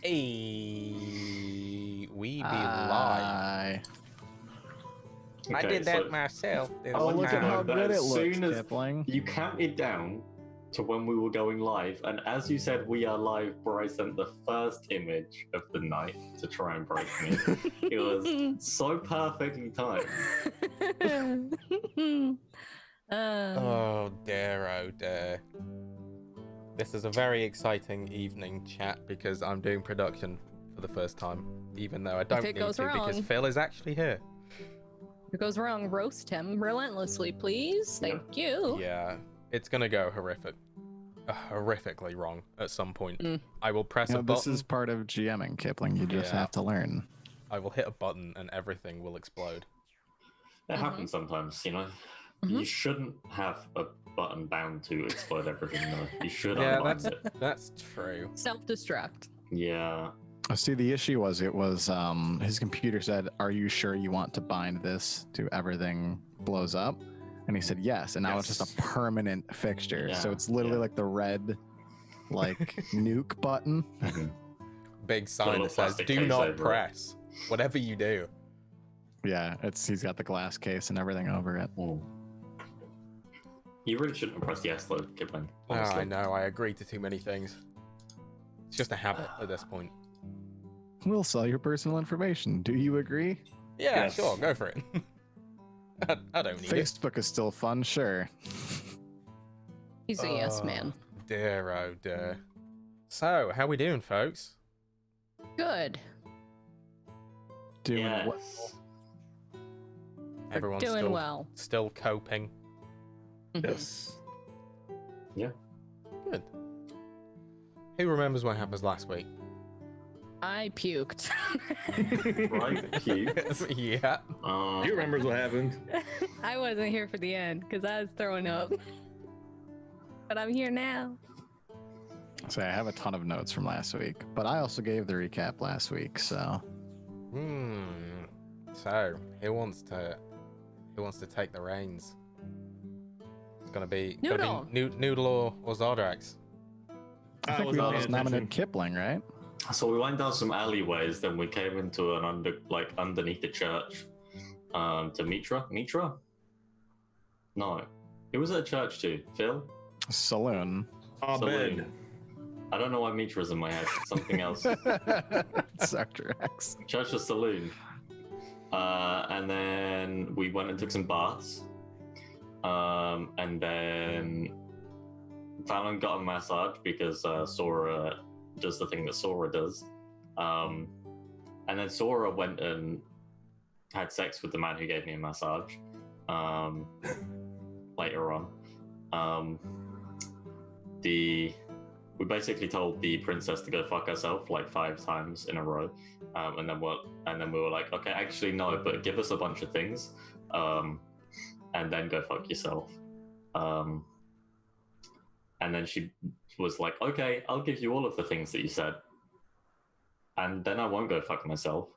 Hey, we be live. Okay, I did that myself. I want you look to at know how that good as it looks, soon as Kipling. you counted down to when we were going live, and as you said we are live, Bryce sent the first image of the night to try and break me. It was so perfectly timed. Oh dear, oh dear. This is a very exciting evening, chat, because I'm doing production for the first time, even though I don't need to because Phil is actually here. If it goes wrong, roast him relentlessly, please. Thank you. Yeah, it's gonna go horrifically wrong at some point. I will press a button. This is part of GMing, Kipling. You just have to learn. I will hit a button and everything will explode. It happens sometimes, you know. You shouldn't have a button bound to explode everything, though. You should unbind it. That's true. Self-destruct. Yeah. See, the issue was his computer said, "Are you sure you want to bind this to everything blows up?" And he said yes, and now it's just a permanent fixture. Yeah. So it's literally like the red, like nuke button. Big sign that says "Do not press." Whatever you do. Yeah, he's got the glass case and everything over it. You really shouldn't have pressed yes, though, Kipling. Oh, I know. I agree to too many things. It's just a habit at this point. We'll sell your personal information. Do you agree? Yeah, sure. Go for it. I don't need Facebook is still fun, sure. He's a yes man. Dear, oh dear. So, how we doing, folks? Good. Doing well. Everyone's doing well. Still coping. Yes. Yeah. Good. Who remembers what happened last week? I puked. Right, puked. Yeah. He remembers what happened. I wasn't here for the end because I was throwing up. But I'm here now. So I have a ton of notes from last week, but I also gave the recap last week, so. So who wants to take the reins? It's gonna be Noodle. Noodle or Zardrax. I think we almost nominated Kipling, right? So we went down some alleyways, then we came into an underneath the church, to Mitra? No, it was at a church too. Phil? Saloon. Abed. I don't know why Mitra's in my head. Something else. Sector X. Church or saloon. And then we went and took some baths. And then Fallon got a massage because Sora does the thing that Sora does. And then Sora went and had sex with the man who gave me a massage later on. We basically told the princess to go fuck herself like 5 times in a row, and then we were like, okay, actually no, but give us a bunch of things, and then go fuck yourself. And then she was like, okay, I'll give you all of the things that you said, and then I won't go fuck myself,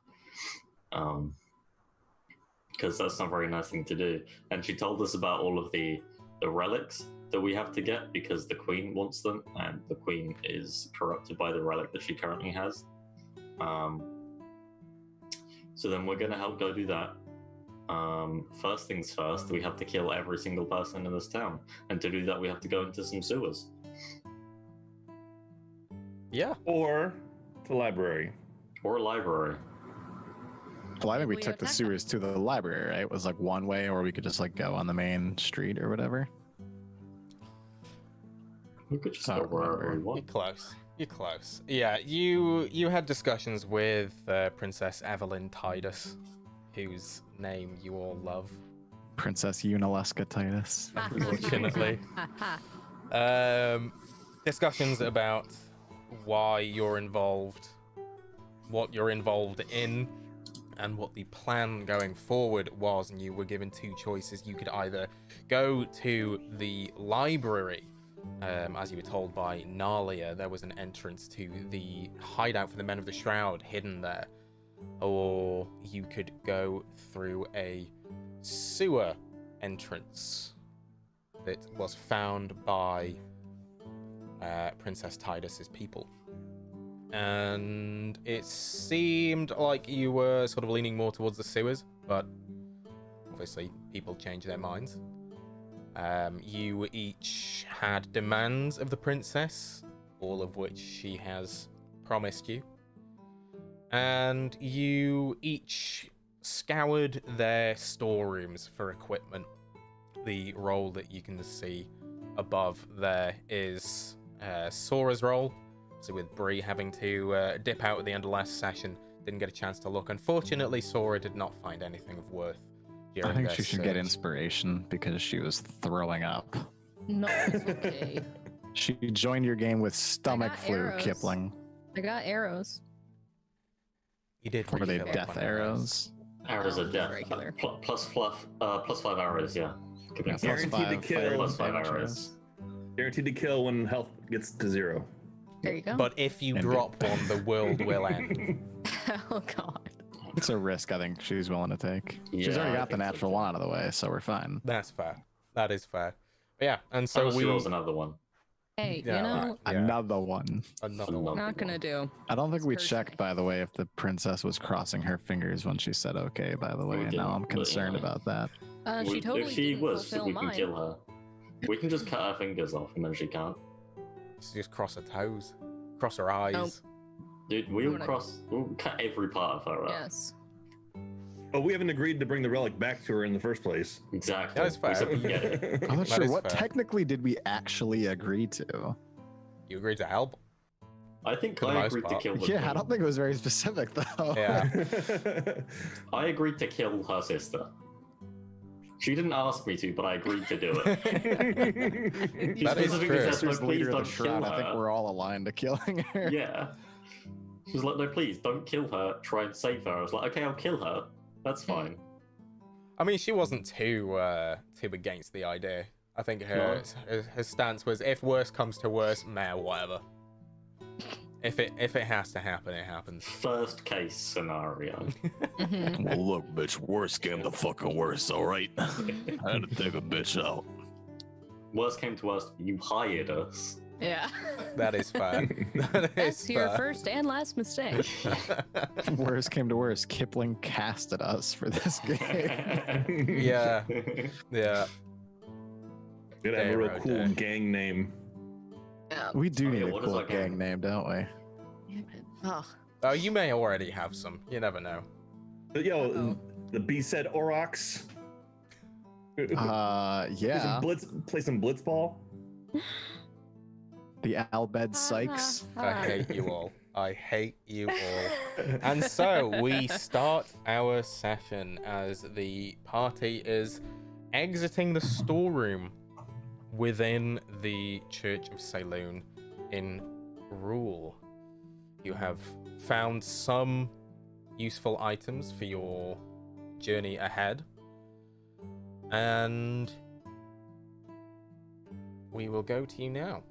because that's not a very nice thing to do. And she told us about all of the relics that we have to get because the queen wants them, and the queen is corrupted by the relic that she currently has. So then we're gonna help go do that. First things first, we have to kill every single person in this town, and to do that we have to go into some sewers. Yeah. Or the library. Or a library. Well, I think we took the sewers to the library, right? It was like one way, or we could just like go on the main street or whatever. We could just go wherever we want. You're close. Yeah, you had discussions with Princess Evelyn Titus, whose name you all love. Princess Unileska Titus. Unfortunately. Discussions about why you're involved, what you're involved in, and what the plan going forward was, and you were given 2 choices. You could either go to the library, as you were told by Nalia, there was an entrance to the hideout for the Men of the Shroud hidden there, or you could go through a sewer entrance that was found by Princess Titus's people. and it seemed like you were sort of leaning more towards the sewers, but obviously people change their minds. You each had demands of the princess, all of which she has promised you, and you each scoured their storerooms for equipment. The roll that you can see above there is Sora's roll. So with Bree having to dip out at the end of last session, didn't get a chance to look. Unfortunately, Sora did not find anything of worth during I think their she should get search. inspiration because she was throwing up. No, it's okay. She joined your game with stomach got flu, arrows. Kipling. I got arrows. You did Were they refill up death on arrows? Arrows of death. Regular. Plus 5 arrows, yeah. Yeah, Plus plus Guaranteed to 5 kill. fire plus 5 damage arrows. Guaranteed to kill when health gets to 0. There you go. But if you And drop one, the world will end. Oh god. It's a risk I think she's willing to take. She's Yeah, already I got the think so, natural too. one out of the way, so we're fine. That's fair. That is fair. But yeah, and so Unless we she rolls another one. Hey, Yeah, you know, right. Yeah. Another one. another one. not gonna do. I don't think It's we personally. checked, by the way, if the princess was crossing her fingers when she said okay, by the way, We and now didn't, I'm but, concerned yeah. about that. She totally If she didn't was, fulfill we can mine. kill her. We can just cut her fingers off and then she can't. Just cross her toes, cross her eyes. Nope. Dude, I'm we'll gonna- we'll cut every part of her out. Yes. Oh, we haven't agreed to bring the relic back to her in the first place. Exactly. That is fair. We said we get it. I'm not That sure is what fair. technically did we actually agree to. You agreed to help. I think For the I most agreed to part. kill the Yeah, I queen. don't think it was very specific though. Yeah. I agreed to kill her sister. She didn't ask me to, but I agreed to do it. She That is specifically true. said, Sister's "No, leader please of the don't kill shroud. I think her." we're all aligned to killing her. Yeah. She was like, no, please, don't kill her. Try and save her. I was like, okay, I'll kill her. That's fine. I mean, she wasn't too against the idea. I think her stance was, if worse comes to worse, meh, whatever. If it has to happen, it happens. First case scenario. Mhm. Well, look, bitch, worse came to fucking worse, alright? I had to take a bitch out. Worst came to worst, you hired us. Yeah. That is fair. That is That's your fair. first and last mistake. Worst came to worst, Kipling casted us for this game. Yeah. Yeah. Gotta have a real Pharaoh cool Day. gang name. Yeah. We do Oh, need yeah, a what is cool our gang? gang name, don't we? Damn it. Ugh. Oh, you may already have some. You never know. But, yo, Uh-oh. the B said Aurochs. Yeah. Play some blitzball. The Albed Sykes. I hate you all. I hate you all. And so we start our session as the party is exiting the storeroom within the Church of Saloon in Rule. You have found some useful items for your journey ahead. And we will go to you now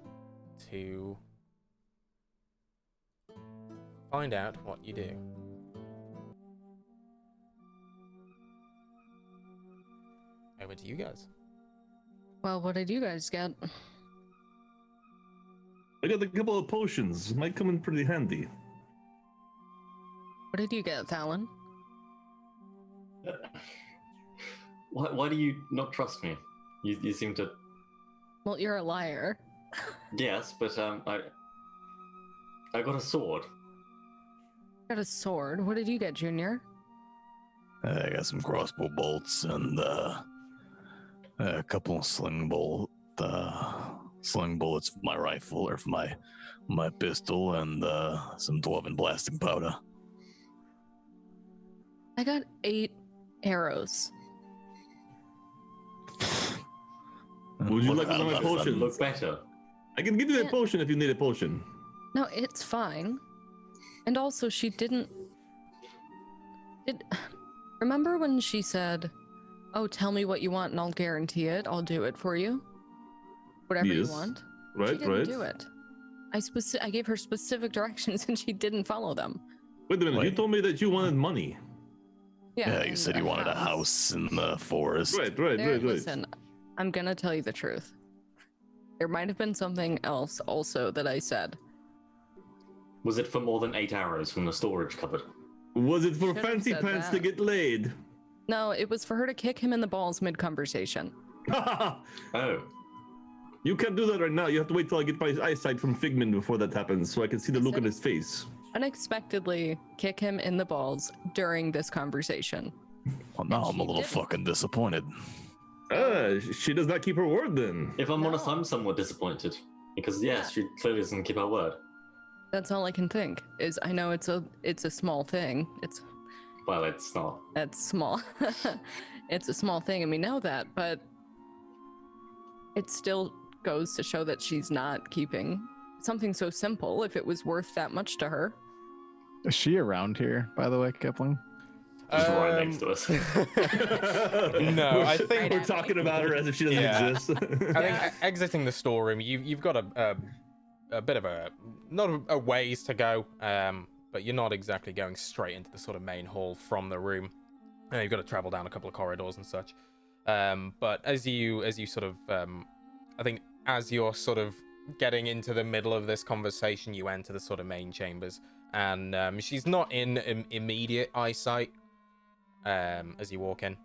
to find out what you do. Over to you guys. Well, what did you guys get? I got a couple of potions. Might come in pretty handy. What did you get, Talon? Why do you not trust me? You seem to. Well, you're a liar. Yes, but I got a sword. Got a sword. What did you get, Junior? I got some crossbow bolts and a couple of sling bullets for my rifle or for my pistol and some dwarven blasting powder. I got 8 arrows. Would you Look, like one of my that potions? look better. I can give you Yeah. that potion if you need a potion. No, it's fine. And also, she didn't. Remember when she said, "Oh, tell me what you want, and I'll guarantee it. I'll do it for you. Whatever Yes. you want." Right, she didn't right. do it. I gave her specific directions, and she didn't follow them. Wait a minute. You Wait. told me that you wanted money. Yeah, you and said you wanted a house in the forest. Right. Listen, I'm gonna tell you the truth. There might have been something else also that I said. Was it for more than 8 arrows from the storage cupboard? Was it for Should've fancy said pants to that. get laid? No, it was for her to kick him in the balls mid-conversation. Oh. You can't do that right now. You have to wait till I get my eyesight from Figman before that happens, so I can see the look on his face. Unexpectedly kick him in the balls during this conversation. Well, now And I'm a she little didn't. fucking disappointed. She does not keep her word then. If I'm honest, No. I'm somewhat disappointed. Because, yes, Yeah. she clearly doesn't keep her word. That's all I can think. Is I know it's a small thing. Well, it's not. That's small. It's a small thing, and we know that, but it still goes to show that she's not keeping something so simple if it was worth that much to her. Is she around here, by the way, Kipling? Just right next to us. No, I think we're talking about her as if she doesn't Yeah. exist. I think exiting the storeroom, you've got a bit of not a ways to go, but you're not exactly going straight into the sort of main hall from the room. You've got to travel down a couple of corridors and such. But as you sort of, I think as you're sort of getting into the middle of this conversation, you enter the sort of main chambers, and she's not in immediate eyesight as you walk in.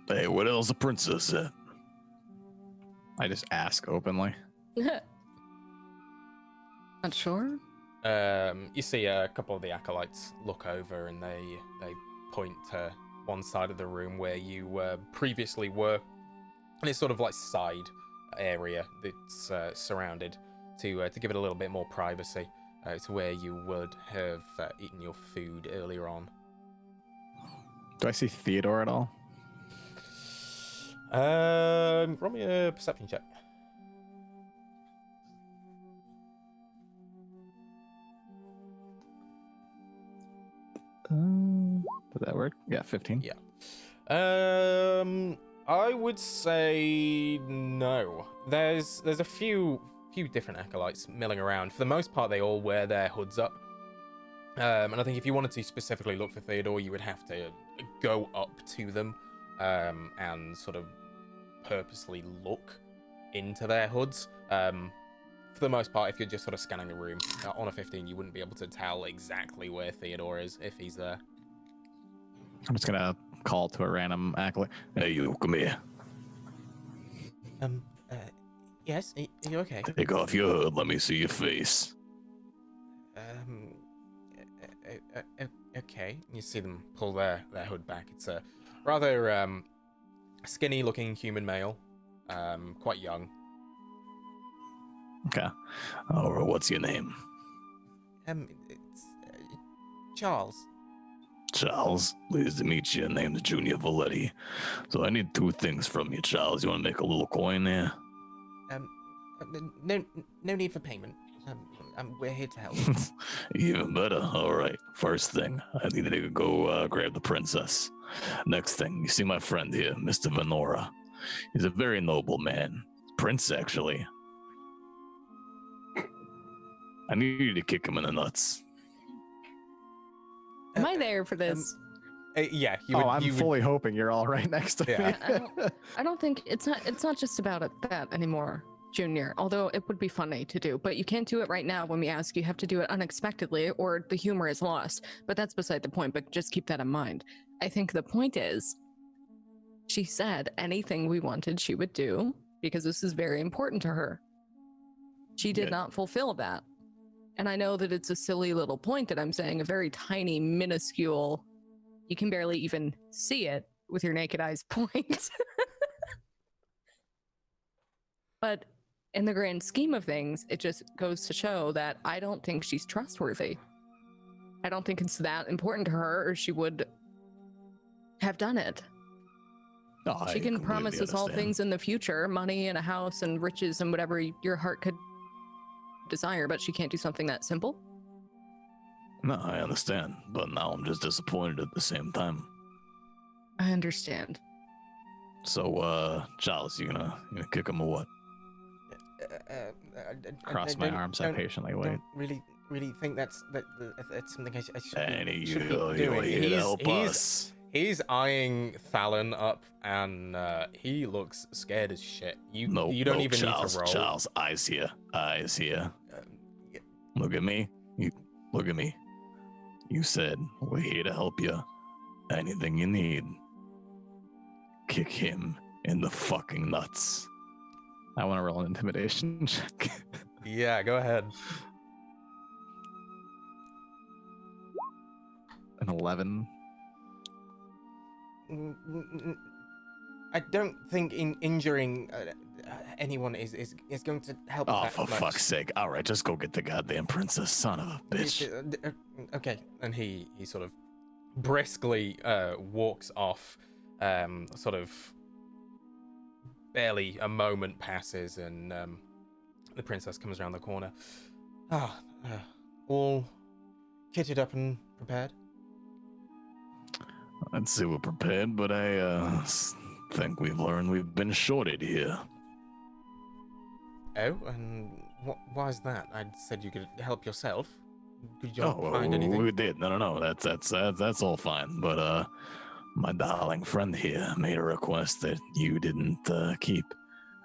Hey, what else the princess at? I just ask openly. Not sure. You see a couple of the acolytes look over, and they point to one side of the room where you previously were, and it's sort of like side area that's surrounded to give it a little bit more privacy. It's where you would have eaten your food earlier on. Do I see Theodore at all? Roll me a perception check. Does that work? Yeah, 15. Yeah. I would say no. There's a few different acolytes milling around. For the most part, they all wear their hoods up. And I think if you wanted to specifically look for Theodore, you would have to go up to them and sort of purposely look into their hoods. For the most part, if you're just sort of scanning the room on a 15, you wouldn't be able to tell exactly where Theodore is if he's there. I'm just gonna call to a random acolyte. Hey, you, come here. Yes, are you okay? Take off your hood. Let me see your face. Okay. You see them pull their hood back. It's a rather skinny-looking human male, quite young. Okay. All right, what's your name? It's Charles. Charles. Pleased to meet you. Name's Junior Valetti. So I need 2 things from you, Charles. You want to make a little coin there? No need for payment. We're here to help. Even better. All right. First thing, I need to go grab the princess. Next thing, you see my friend here, Mr. Venora. He's a very noble man. Prince, actually. I need you to kick him in the nuts. Am I there for this? Yeah. I'm you would- fully hoping you're all right next to Yeah. me. I don't think it's not just about that anymore, Junior. Although it would be funny to do, but you can't do it right now when we ask. You have to do it unexpectedly, or the humor is lost. But that's beside the point. But just keep that in mind. I think the point is, she said anything we wanted, she would do because this is very important to her. She did Yeah. not fulfill that, and I know that it's a silly little point that I'm saying, a very tiny, minuscule. You can barely even see it with your naked eyes point. But in the grand scheme of things, it just goes to show that I don't think she's trustworthy. I don't think it's that important to her, or she would have done it. Oh, I She can completely promise us all understand. things in the future, money and a house and riches and whatever your heart could desire, but she can't do something that simple. No, I understand, but now I'm just disappointed at the same time. I understand. So, Charles, you gonna kick him or what? Cross my arms. I patiently wait. Don't really think that's something I should Any should be you doing. here to help us? He's eyeing Fallon up, and he looks scared as shit. You don't even Charles, need to roll. Charles, eyes here. Look at me. Look at me. You said we're here to help you. Anything you need. Kick him in the fucking nuts. I want to roll an intimidation check. Yeah, go ahead. An 11. I don't think injuring anyone is going to help. Oh, that for much. fuck's sake. All right, just go get the goddamn princess, son of a bitch. Okay, and he sort of briskly walks off. Sort of barely a moment passes, and the princess comes around the corner. All kitted up and prepared. I'd say we're prepared, but I think we've learned we've been shorted here. Oh, and why is that? I said you could help yourself. Could you not find anything? We did. No. That's all fine. But my darling friend here made a request that you didn't keep,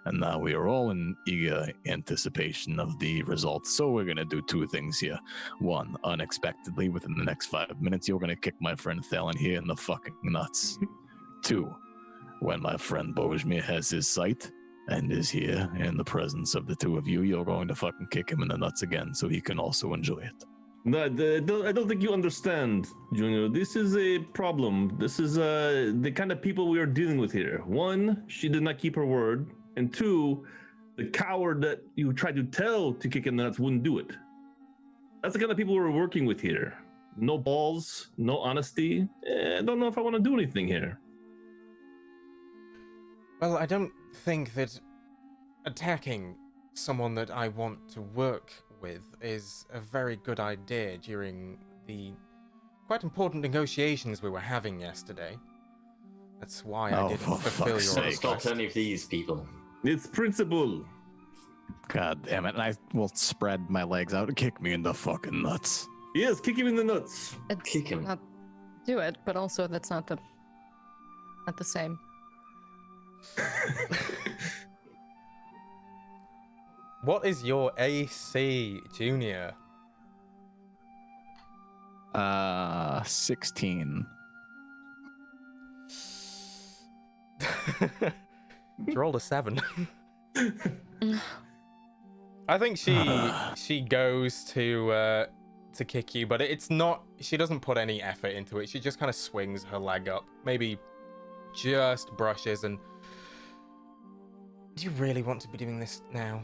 and now we are all in eager anticipation of the results. So we're gonna do two things here. One, unexpectedly, within the next 5 minutes, you're gonna kick my friend Thalen here in the fucking nuts. Two, when my friend Bojmir has his sight and is here in the presence of the two of you, you're going to fucking kick him in the nuts again so he can also enjoy it. No, I don't think you understand, Junior. This is a problem. This is the kind of people we are dealing with here. One, she did not keep her word. And two, the coward that you tried to tell to kick in the nuts wouldn't do it. That's the kind of people we're working with here. No balls, no honesty. I don't know if I want to do anything here. Well, I don't think that attacking someone that I want to work with is a very good idea during the quite important negotiations we were having yesterday. That's why I didn't fulfill your request. Stop any of these people. It's principle. God damn it. And I will spread my legs out and kick me in the fucking nuts. Yes, kick him in the nuts. It's Kick him. not do it, but also that's not the same. What is your AC, Junior? 16. You rolled a 7. I think she goes to kick you, but it's not. She doesn't put any effort into it. She just kind of swings her leg up, maybe just brushes. And do you really want to be doing this now?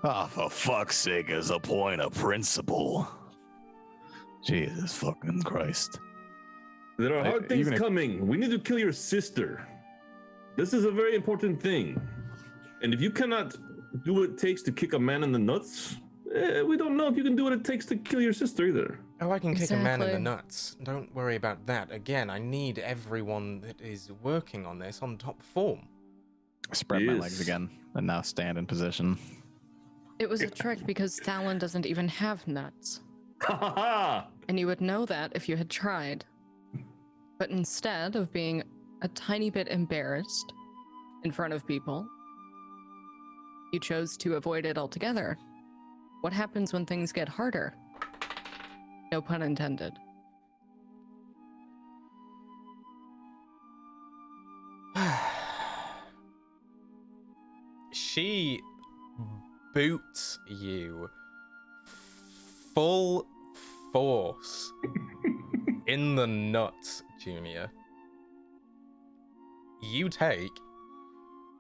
Oh, for fuck's sake, as a point of principle. Jesus fucking Christ. There are hard things coming. We need to kill your sister. This is a very important thing. And if you cannot do what it takes to kick a man in the nuts, we don't know if you can do what it takes to kill your sister either. Oh, I can kick a man in the nuts. Don't worry about that. Again, I need everyone that is working on this on top form. Spread my legs again and now stand in position. It was a trick because Thalen doesn't even have nuts. And you would know that if you had tried. But instead of being a tiny bit embarrassed in front of people, you chose to avoid it altogether. What happens when things get harder? No pun intended. She boots you full force in the nuts, Junior. You take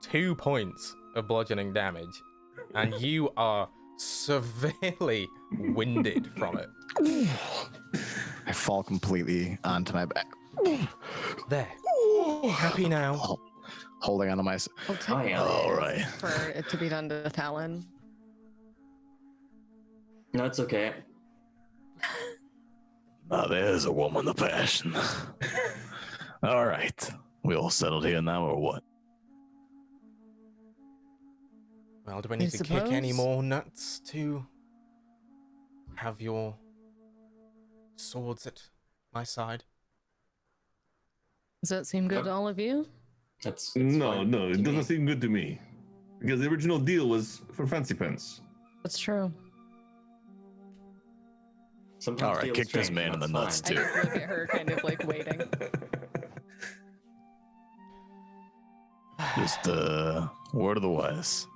2 points of bludgeoning damage, and you are severely winded from it. I fall completely onto my back. There. Happy now? Holding onto my... I'll take it All right. for it to be done to Thalen. No, it's okay. Now there's a woman of passion. All right. We all settled here now, or what? Well, do I need to kick any more nuts to have your swords at my side? Does that seem good to all of you? That's No, fine it to doesn't me. seem good to me. Because the original deal was for fancy pants. That's true. Sometimes All right, deals kick this change, man in the that's nuts, fine. I too. just look at her, kind of like waiting. Just word of the wise.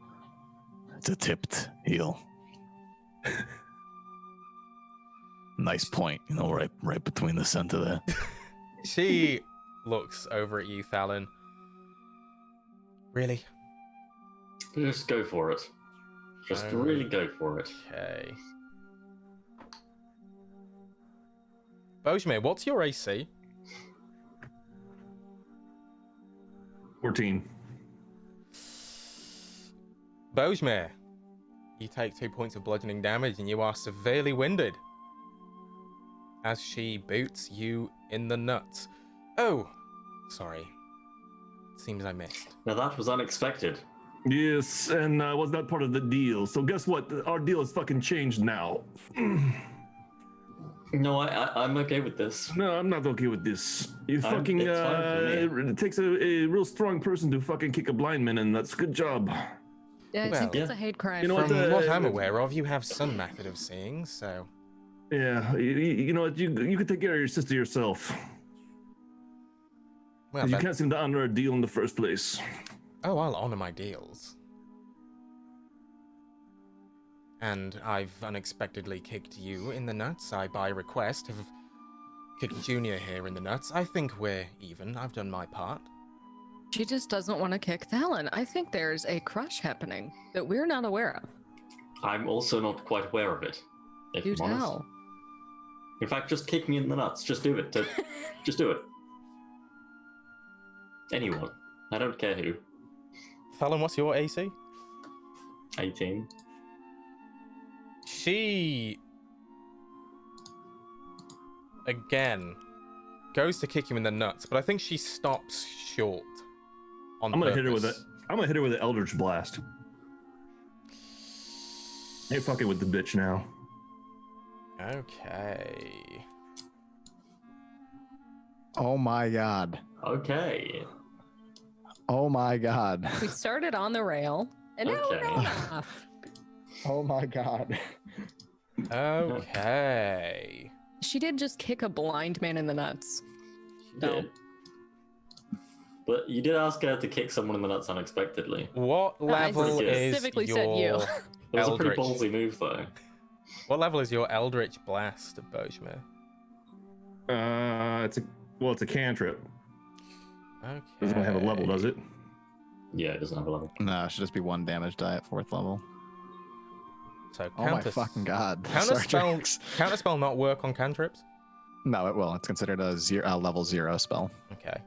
It's a tipped heel. Nice point, right between the center there. She looks over at you, Thalon. Really? Just go for it. Just really go for it. Okay. Bojmir, what's your AC? 14. Bojmir, you take 2 points of bludgeoning damage and you are severely winded as she boots you in the nuts. Oh, sorry. Seems I missed. Now that was unexpected. Yes, and I was not part of the deal. So guess what? Our deal has fucking changed now. No, I'm okay with this. No, I'm not okay with this. You fucking, it's fine for me. it takes a real strong person to fucking kick a blind man, and that's good job. Yeah, I Well, think it's yeah. a hate crime. You know From what, what I'm aware of, you have some method of seeing, so... Yeah, you know what? You can take care of your sister yourself. Well, 'Cause you that- can't seem to honor a deal in the first place. Oh, I'll honor my deals. And I've unexpectedly kicked you in the nuts. I, by request, have kicked Junior here in the nuts. I think we're even. I've done my part. She just doesn't want to kick Thalon. I think there's a crush happening that we're not aware of. I'm also not quite aware of it. If You I'm honest. tell. In fact, just kick me in the nuts. Just do it. Just do it. Anyone. I don't care who. Fallon, what's your AC? 18. She... again, goes to kick him in the nuts, but I think she stops short on I'm gonna hit her with it. purpose. I'm gonna hit her with an Eldritch Blast. Ain't fucking with the bitch now. Okay. Oh my god. Okay. Oh my god. We started on the rail, and now we're Okay. going off. Oh my god. Okay. She did just kick a blind man in the nuts. She did. But you did ask her to kick someone in the nuts unexpectedly. What I level is specifically your said you. It was a pretty Eldritch? ballsy move, though. What level is your Eldritch Blast, Bojmir? It's a cantrip. Okay. Doesn't have a level, does it? Yeah, it doesn't have a level. No, it should just be 1 damage die at 4th level. So Oh my fucking god. Counterspell not work on cantrips? No, it will. It's considered a level 0 spell. Okay.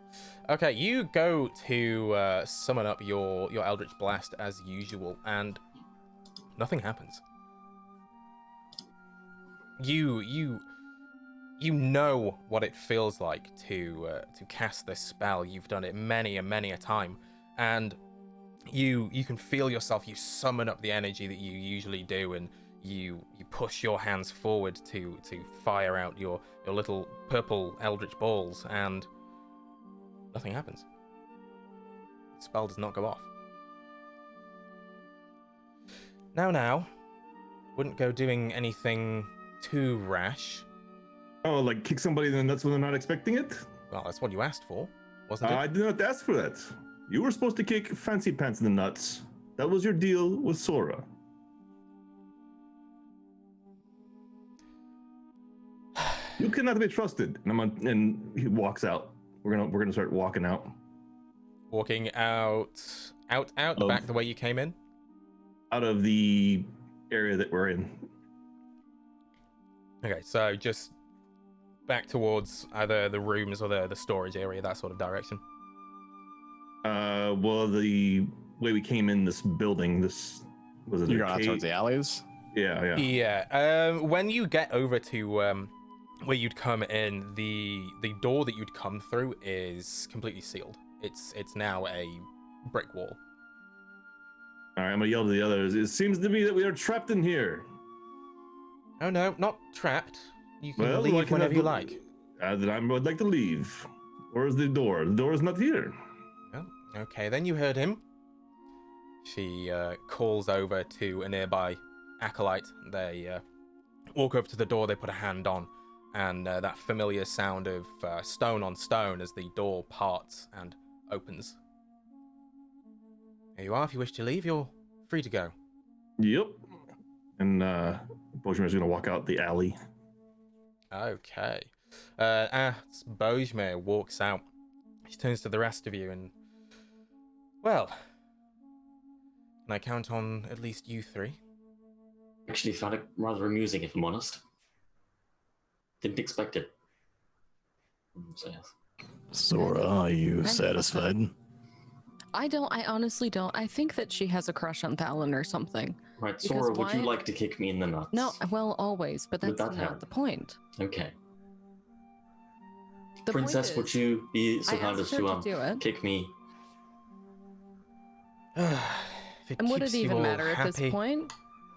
Okay, you go to summon up your Eldritch Blast as usual, and nothing happens. You know what it feels like to cast this spell. You've done it many and many a time, and you can feel yourself. You summon up the energy that you usually do, and you push your hands forward to fire out your little purple Eldritch balls, and nothing happens. The spell does not go off. Now, wouldn't go doing anything too rash. Oh, like kick somebody in the nuts when they're not expecting it? Well, that's what you asked for, wasn't it? I did not ask for that. You were supposed to kick Fancy Pants in the nuts. That was your deal with Sora. You cannot be trusted. And he walks out. We're gonna start walking out. Walking out back the way you came in. Out of the area that we're in. Okay, so just back towards either the rooms or the storage area, that sort of direction. Well, the way we came in this building, this was it. You're going out towards the alleys? Yeah. Yeah. When you get over to where you'd come in, the door that you'd come through is completely sealed. It's now a brick wall. All right, I'm gonna yell to the others. It seems to me that we are trapped in here. Oh no, not trapped. You can Well, leave whenever you like. Then I would like to leave. Where's the door? The door is not here. Oh, okay, then you heard him. She calls over to a nearby acolyte. They walk over to the door they put a hand on, and that familiar sound of stone on stone as the door parts and opens. Here you are. If you wish to leave, you're free to go. Yep. And Bojmir's gonna walk out the alley. Okay. As Bojmir walks out, she turns to the rest of you and, well, can I count on at least you three? Actually found it rather amusing, if I'm honest. Didn't expect it. So, yes. Sora, are you satisfied? I honestly don't. I think that she has a crush on Thalon or something. Right, Because Sora, would you why- like to kick me in the nuts? No, well, always, but Would that's that not help? the point. Okay. The Princess, point would is, you be so I kind as asked her to to do it. kick me? If it And would keeps it you even all matter at happy. this point?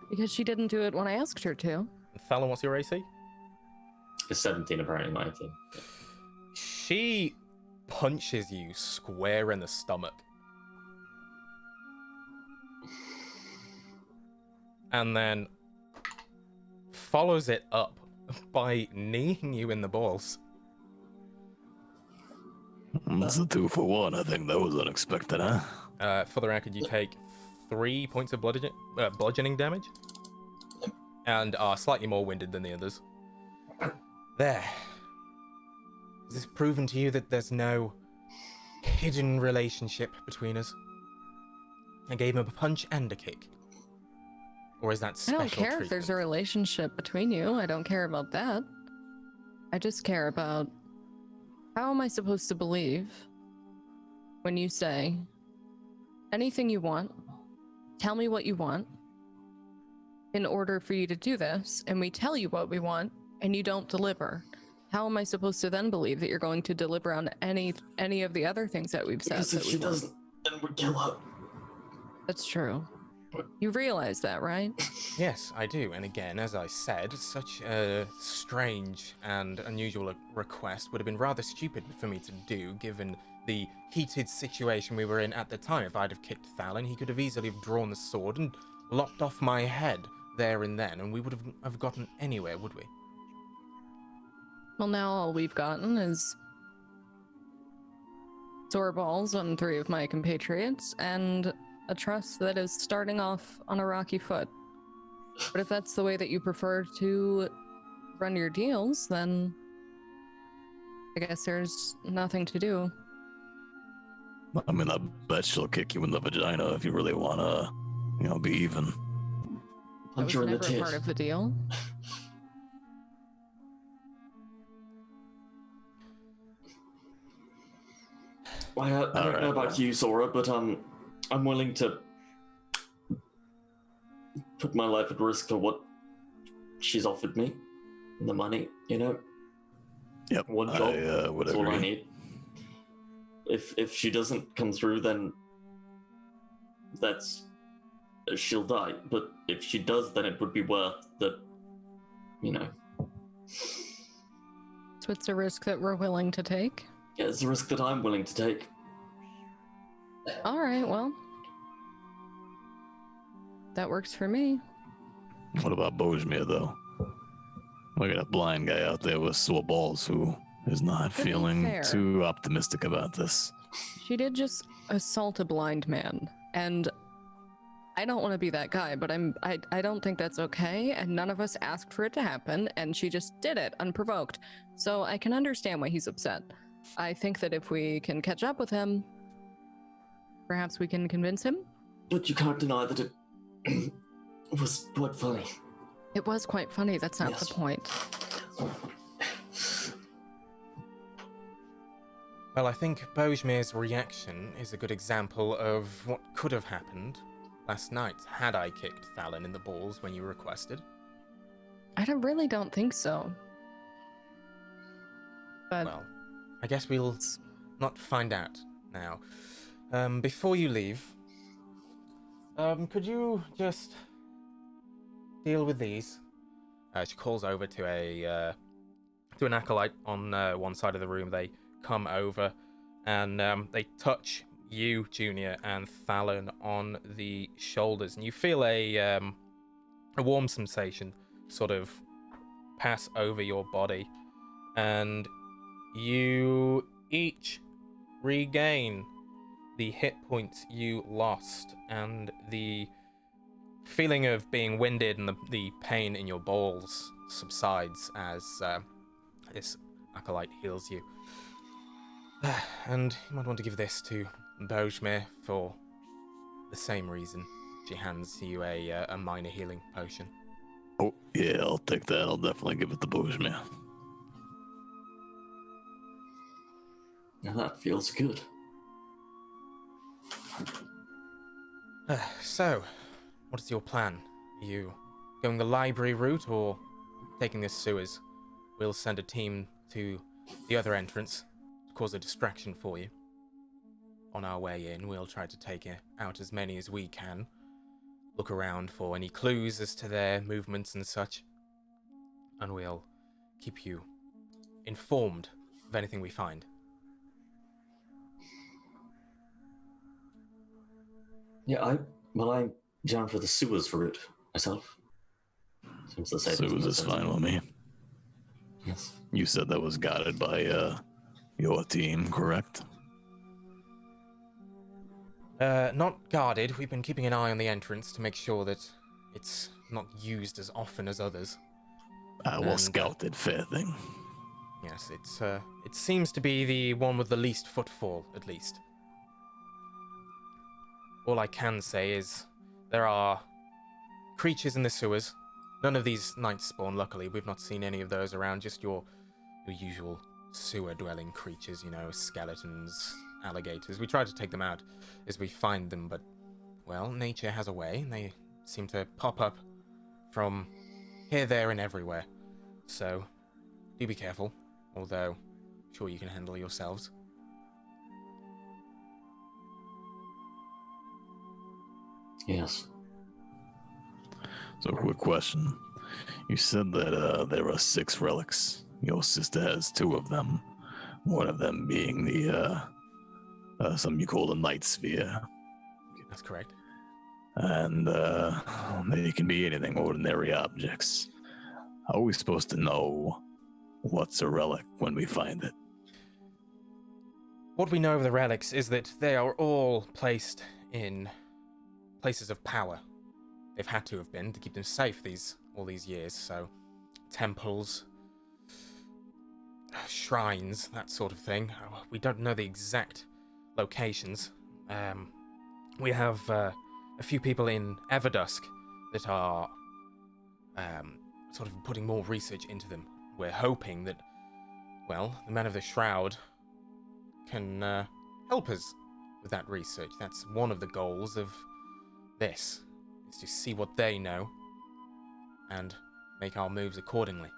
Because she didn't do it when I asked her to. Thalon, what's your AC? It's 17, apparently 19. She punches you square in the stomach. And then follows it up by kneeing you in the balls. That's a 2-for-1. I think that was unexpected, huh? For the record, you take 3 points of bludgeoning damage and are slightly more winded than the others. There. Has this proven to you that there's no hidden relationship between us? I gave him a punch and a kick. Or is that I special don't care if there's a treatment? relationship between you. I don't care about that. I just care about how am I supposed to believe when you say anything you want, tell me what you want in order for you to do this, and we tell you what we want and you don't deliver. How am I supposed to then believe that you're going to deliver on any of the other things that we've said? Because if that we she want? doesn't, then we kill her. That's true. You realize that, right? Yes, I do. And again, as I said, such a strange and unusual request would have been rather stupid for me to do, given the heated situation we were in at the time. If I'd have kicked Thalon, he could have easily have drawn the sword and lopped off my head there and then, and we would have gotten anywhere, would we? Well, now all we've gotten is sore balls on 3 of my compatriots and a trust that is starting off on a rocky foot. But if that's the way that you prefer to run your deals, then I guess there's nothing to do. I mean, I bet she'll kick you in the vagina if you really want to, be even. That Punch was her in the never a tit. part of the deal. I don't Alright, know about well. you, Sora, but I'm willing to put my life at risk for what she's offered me. The money, Yep. One job, I would that's all I agree. need. If she doesn't come through, then she'll die. But if she does, then it would be worth the, So it's a risk that we're willing to take. Yeah, it's a risk that I'm willing to take. All right, well, that works for me. What about Bojmir, though? We got a blind guy out there with sore balls who is not To be feeling fair. too optimistic about this. She did just assault a blind man, and I don't want to be that guy, but I don't think that's okay, and none of us asked for it to happen, and she just did it unprovoked. So I can understand why he's upset. I think that if we can catch up with him, perhaps we can convince him. But you can't deny that it was quite funny. It was quite funny, that's not Yes. the point. Well, I think Bojmir's reaction is a good example of what could have happened last night had I kicked Thalon in the balls when you requested. Really don't think so. But Well, I guess we'll not find out now. Before you leave, could you just deal with these? She calls over to an acolyte on one side of the room. They come over and they touch you, Junior, and Thalon on the shoulders, and you feel a warm sensation sort of pass over your body, and you each regain the hit points you lost, and the feeling of being winded and the pain in your balls subsides as this acolyte heals you. And you might want to give this to Bojmir for the same reason. She hands you a minor healing potion. Oh, yeah, I'll take that. I'll definitely give it to Bojmir. Now that feels good. So, what is your plan? Are you going the library route or taking the sewers? We'll send a team to the other entrance to cause a distraction for you. On our way in, we'll try to take out as many as we can. Look around for any clues as to their movements and such. And we'll keep you informed of anything we find. Yeah, I'm down for the sewers route myself. Seems the safest. Sewers is fine with me. Yes. You said that was guided by your team, correct? Not guarded. We've been keeping an eye on the entrance to make sure that it's not used as often as others. Well scouted, fair thing. Yes, it seems to be the one with the least footfall, at least. All I can say is there are creatures in the sewers. None of these Nightspawn, luckily. We've not seen any of those around, just your usual sewer-dwelling creatures, you know, skeletons, alligators. We try to take them out as we find them, but, well, nature has a way, and they seem to pop up from here, there, and everywhere. So, do be careful, although, sure you can handle yourselves. Yes. So, quick question. You said that there are 6 relics. Your sister has 2 of them. One of them being the, something you call the Nightsphear. That's correct. And they can be anything, ordinary objects. How are we supposed to know what's a relic when we find it? What we know of the relics is that they are all placed in places of power. They've had to have been to keep them safe all these years, so temples, shrines, that sort of thing. We don't know the exact locations. We have a few people in Everdusk that are sort of putting more research into them. We're hoping that, well, the Men of the Shroud can help us with that research. That's one of the goals of this, is to see what they know and make our moves accordingly.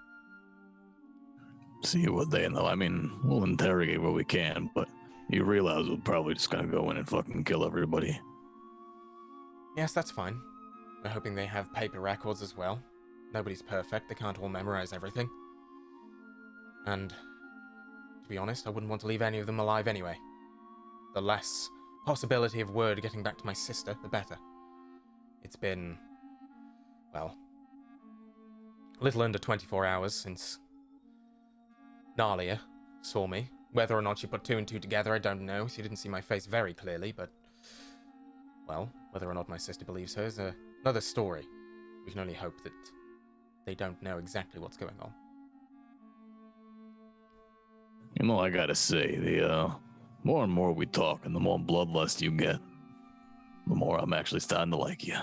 See what they know. I mean, we'll interrogate what we can, but you realize we're probably just gonna go in and fucking kill everybody. Yes, that's fine. We're hoping they have paper records as well. Nobody's perfect, they can't all memorize everything. And, to be honest, I wouldn't want to leave any of them alive anyway. The less possibility of word getting back to my sister, the better. It's been, well, a little under 24 hours since Nalia saw me. Whether or not she put 2 and 2 together, I don't know. She didn't see my face very clearly, but, well, whether or not my sister believes her is another story. We can only hope that they don't know exactly what's going on. You know, I gotta say, the more and more we talk and the more bloodlust you get, the more I'm actually starting to like you.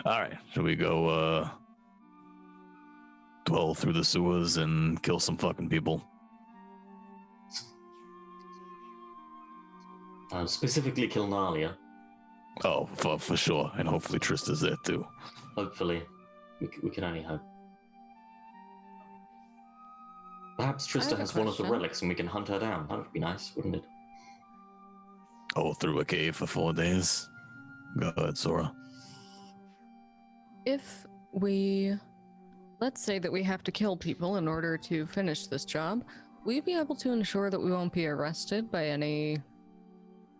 Alright, should we go dwell through the sewers and kill some fucking people? Specifically kill Nalia. Oh, for sure. And hopefully Trista's there too. Hopefully. We can only hope. Perhaps Trista have a has one of the question. relics and we can hunt her down. That would be nice, wouldn't it? Oh, through a cave for 4 days? Go ahead, Sora. If we, let's say that we have to kill people in order to finish this job, will you be able to ensure that we won't be arrested by any,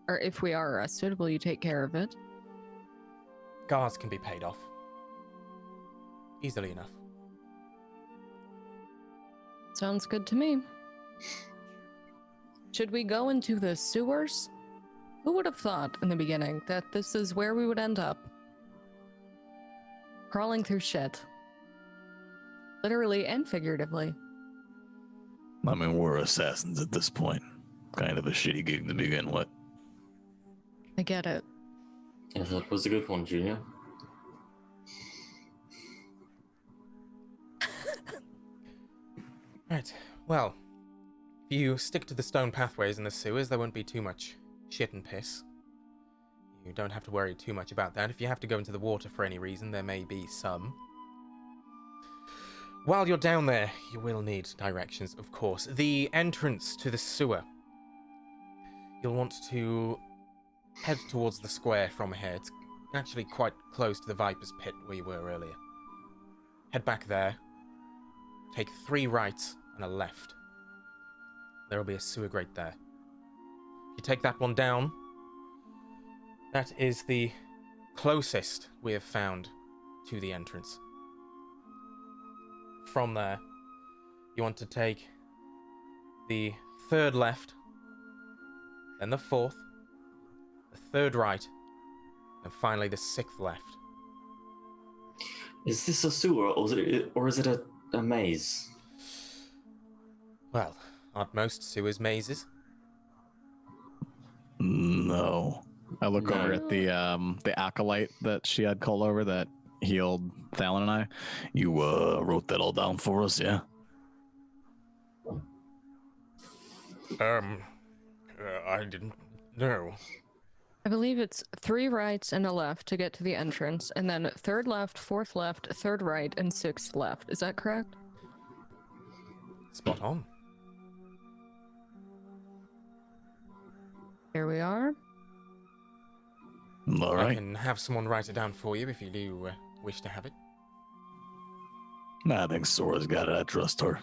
or if we are arrested, will you take care of it? Guards can be paid off. Easily enough. Sounds good to me. Should we go into the sewers? Who would have thought in the beginning that this is where we would end up? Crawling through shit. Literally and figuratively. I mean, we're assassins at this point. Kind of a shitty gig to begin with. I get it. Yeah, that was a good one, Junior. Right. Well, if you stick to the stone pathways in the sewers, there won't be too much shit and piss. You don't have to worry too much about that. If you have to go into the water for any reason, there may be some. While you're down there, you will need directions, of course. The entrance to the sewer. You'll want to head towards the square from here. It's actually quite close to the Viper's Pit where you were earlier. Head back there. Take 3 rights and a left. There will be a sewer grate there. If you take that one down, that is the closest we have found to the entrance. From there, you want to take the 3rd left, then the 4th, the 3rd right, and finally the 6th left. Is this a sewer or is it a maze? Well, aren't most sewers mazes? No. I look No. over at the acolyte that she had called over that healed Thalen and I. You wrote that all down for us, yeah? I didn't know. I believe it's 3 rights and a left to get to the entrance, and then 3rd left, 4th left, 3rd right, and 6th left. Is that correct? Spot on. Here we are. All I right. can have someone write it down for you if you do wish to have it. I think Sora's got it. I trust her.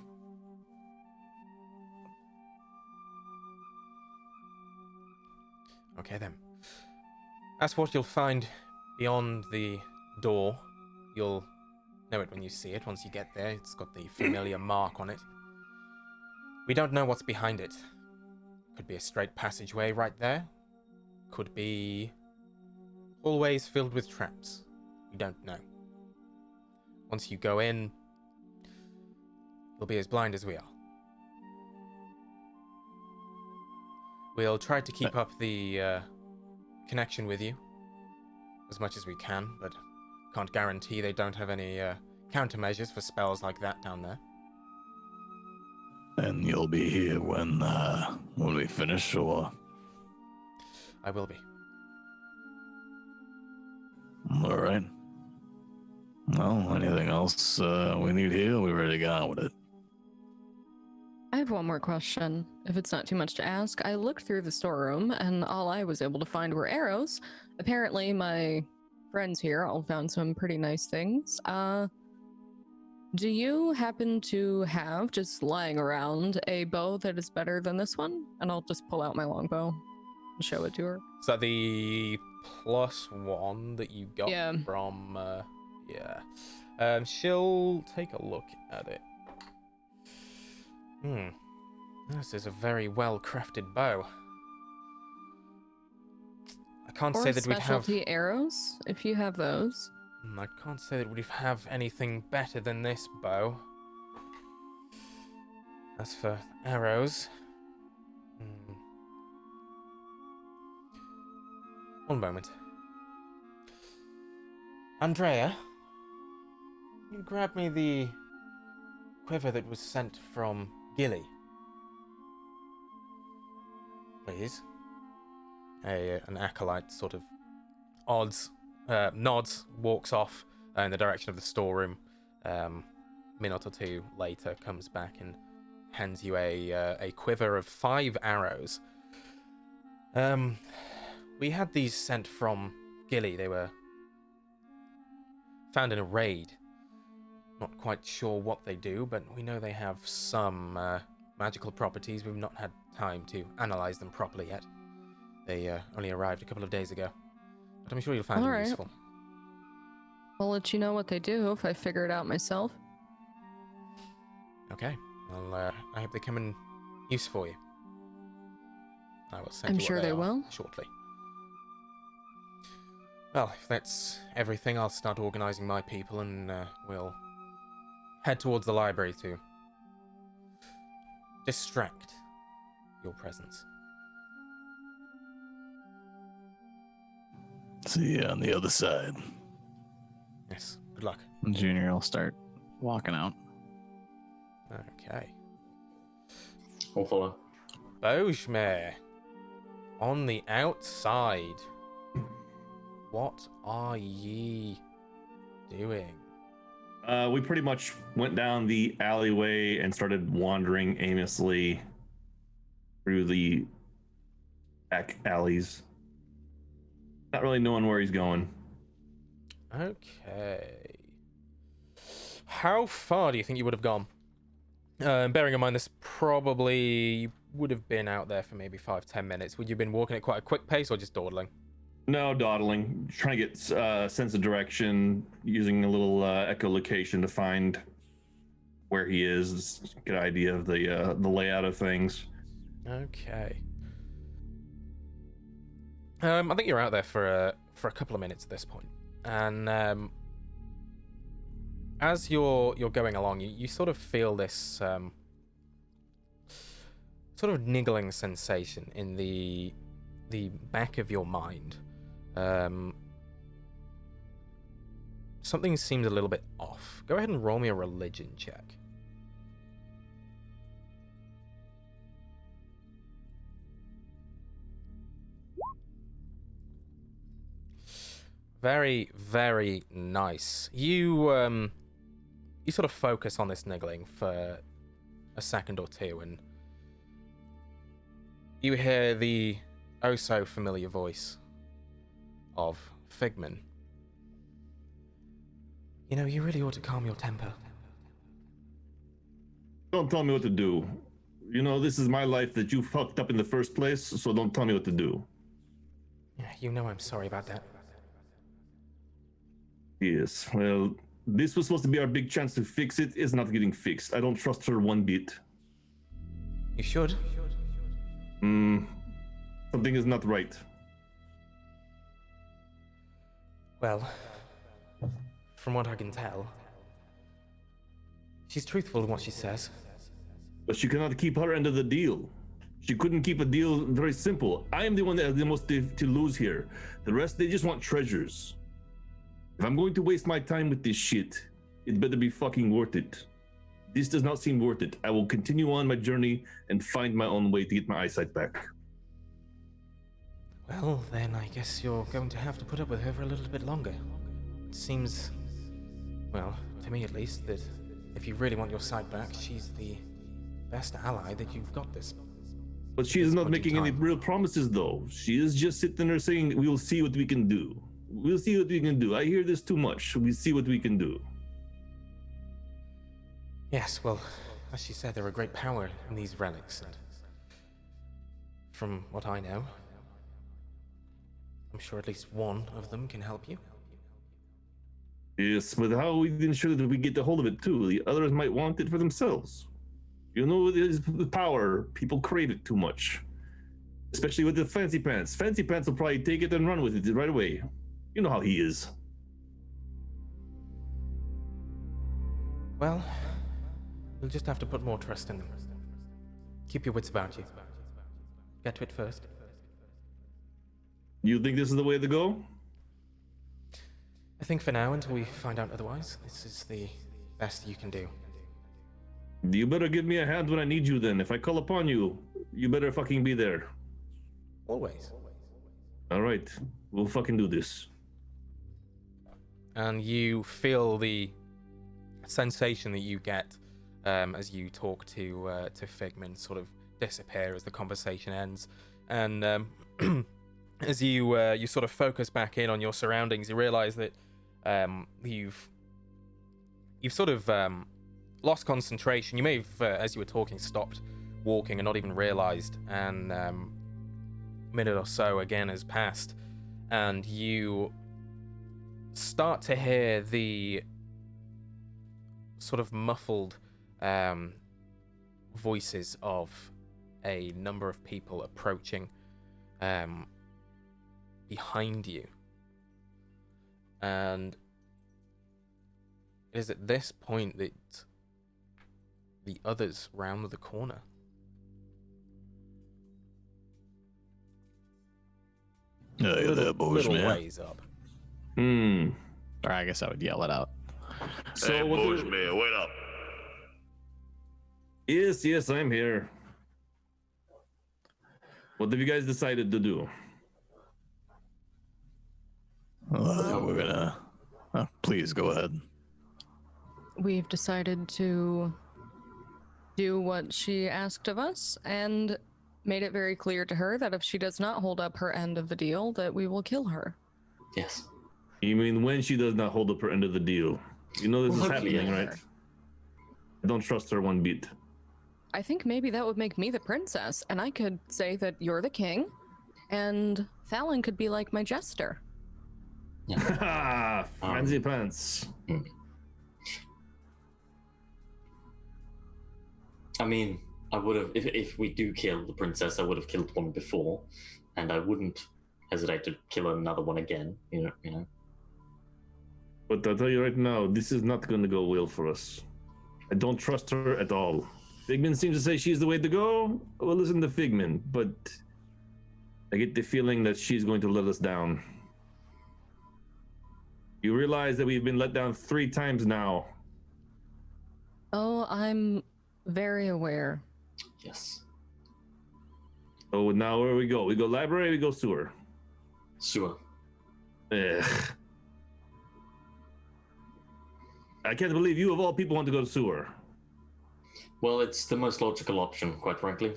Okay then. That's what you'll find beyond the door. You'll know it when you see it. Once you get there, it's got the familiar mark on it. We don't know what's behind it. Could be a straight passageway right there. Could be hallways filled with traps. We don't know. Once you go in, you'll be as blind as we are. We'll try to keep up the connection with you as much as we can, but can't guarantee they don't have any countermeasures for spells like that down there. And you'll be here when we finish, or? I will be. All right. Well, anything else we need here? We ready to go on with it? I have one more question, if it's not too much to ask. I looked through the storeroom, and all I was able to find were arrows. Apparently, my friends here all found some pretty nice things. Do you happen to have, just lying around, a bow that is better than this one? And I'll just pull out my longbow and show it to her. Is that the +1 that you got Yeah. from... yeah. She'll take a look at it. This is a very well-crafted bow. I can't say that we'd have... specialty arrows, if you have those. I can't say that we'd have anything better than this bow. As for arrows... One moment. Andrea, can you grab me the quiver that was sent from Gilly? Please. An acolyte sort of nods, walks off in the direction of the storeroom. Minute or two later, comes back and hands you a quiver of 5 arrows. We had these sent from Gilly. They were found in a raid. Not quite sure what they do, but we know they have some magical properties. We've not had time to analyze them properly yet. They only arrived a couple of days ago. But I'm sure you'll find them Alright. useful. I'll let you know what they do if I figure it out myself. Okay. Well, I hope they come in use for you. I will send I'm you what sure they are will. shortly. Well, if that's everything, I'll start organizing my people and we'll head towards the library to distract your presence. See you on the other side. Yes, good luck. Junior will start walking out. Okay. We'll follow. Bojmir, on the outside, what are ye doing? We pretty much went down the alleyway and started wandering aimlessly through the back alleys. Not really knowing where he's going. Okay. How far do you think you would have gone? Bearing in mind this probably would have been out there for maybe 5-10 minutes. Would you have been walking at quite a quick pace or just dawdling? No, dawdling. Trying to get sense of direction, using a little echolocation to find where he is. Get an idea of the layout of things. Okay. I think you're out there for a couple of minutes at this point, and as you're going along, you sort of feel this sort of niggling sensation in the back of your mind. Something seems a little bit off. Go ahead and roll me a religion check. Very, very nice. You sort of focus on this niggling for a second or two, and you hear the oh so familiar voice of Figman. You know, you really ought to calm your temper. Don't tell me what to do. You know, this is my life that you fucked up in the first place, so don't tell me what to do. Yeah, you know I'm sorry about that. Yes, well, this was supposed to be our big chance to fix it. It's not getting fixed. I don't trust her one bit. You should. Something is not right. Well, from what I can tell, she's truthful in what she says. But she cannot keep her end of the deal. She couldn't keep a deal very simple. I am the one that has the most to lose here. The rest, they just want treasures. If I'm going to waste my time with this shit, it better be fucking worth it. This does not seem worth it. I will continue on my journey and find my own way to get my eyesight back. Well, then I guess you're going to have to put up with her for a little bit longer. It seems, well, to me at least, that if you really want your sight back, she's the best ally that you've got this. But she is not point in making any time. real promises, though. She is just sitting there saying, we'll see what we can do. We'll see what we can do. I hear this too much. We'll see what we can do. Yes, well, as she said, there are great power in these relics, and from what I know, I'm sure at least one of them can help you. Yes, but how are we ensure that we get a hold of it, too? The others might want it for themselves. You know, it is the power. People crave it too much. Especially with the fancy pants. Fancy pants will probably take it and run with it right away. You know how he is. Well, you'll just have to put more trust in them. Keep your wits about you. Get to it first. You think this is the way to go? I think for now, until we find out otherwise, this is the best you can do. You better give me a hand when I need you then. If I call upon you, you better fucking be there. Always. All right, we'll fucking do this. And you feel the sensation that you get as you talk to Figman sort of disappear as the conversation ends, and as you sort of focus back in on your surroundings, you realize that you've sort of lost concentration. You may have, as you were talking, stopped walking and not even realized, and a minute or so again has passed, and you start to hear the sort of muffled voices of a number of people approaching behind you. And it is at this point that the others round the corner. Hey there, Little Božmir. ways up. Hmm. Or I guess I would yell it out. So Hey, what do- Božmir, wait up. Yes, I'm here. What have you guys decided to do? We're gonna... please, go ahead. We've decided to do what she asked of us and made it very clear to her that if she does not hold up her end of the deal, that we will kill her. Yes. You mean when she does not hold up her end of the deal? You know this Well, is hopefully, happening, yeah. right? I don't trust her one bit. I think maybe that would make me the princess, and I could say that you're the king, and Fallon could be like my jester. Ha! Fancy pants. I mean, I would have, if we do kill the princess, I would have killed one before, and I wouldn't hesitate to kill another one again. You know. But I'll tell you right now, this is not going to go well for us. I don't trust her at all. Figment seems to say she's the way to go. Well, listen to Figment, but I get the feeling that she's going to let us down. You realize that we've been let down 3 times now. Oh, I'm very aware. Yes. So now where we go? We go library, we go sewer. Sewer. Ugh. I can't believe you of all people want to go to sewer. Well, it's the most logical option, quite frankly.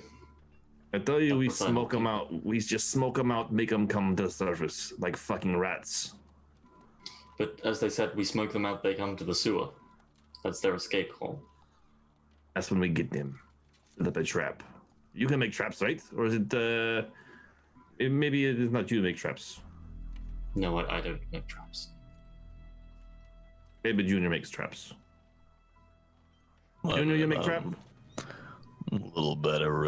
I tell you, we That's what I smoke them do. out. We just smoke them out, make them come to the surface like fucking rats. But as they said, we smoke them out, they come to the sewer. That's their escape hole. That's when we get them. Set up a trap. You can make traps, right? Or is it, maybe it is not you who make traps. No, I don't make traps. Maybe Junior makes traps. I Junior, you mean, make trap? A little better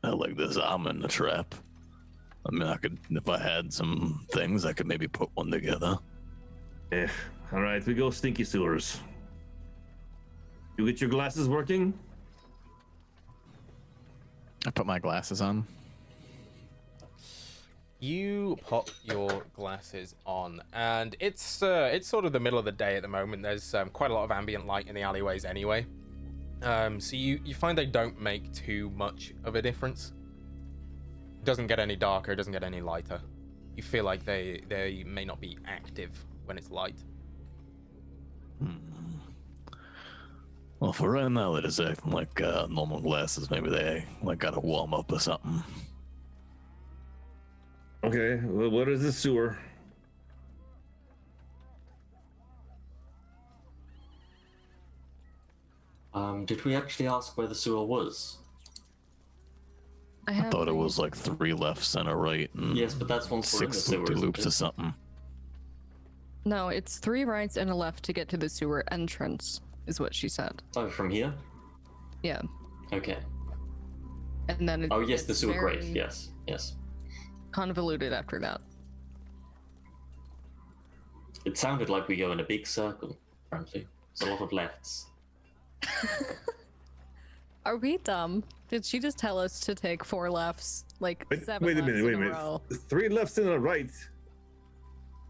at like this. I'm in the trap. I mean, I could, if I had some things, I could maybe put one together. Yeah. All right, we go stinky sewers. You get your glasses working? I put my glasses on. You pop your glasses on, and it's sort of the middle of the day at the moment. There's quite a lot of ambient light in the alleyways anyway. So you find they don't make too much of a difference. It doesn't get any darker, it doesn't get any lighter. You feel like they may not be active when it's light. Well, for right now, it is acting like normal glasses. Maybe they like gotta warm up or something. Okay, well, what is the sewer? Did we actually ask where the sewer was? I thought it was like 3 lefts and a right, and Yes, but that's once we're in the 6 sewer, isn't loops it? or something. No, it's 3 rights and a left to get to the sewer entrance, is what she said. Oh, from here? Yeah. Okay. And then Oh, yes, the it's sewer very grate. Yes, yes. convoluted after that. It sounded like we go in a big circle, frankly. There's a lot of lefts. Are we dumb? Did she just tell us to take 4 lefts, like 7 Wait a lefts minute, wait a in minute. row? 3 lefts and a right.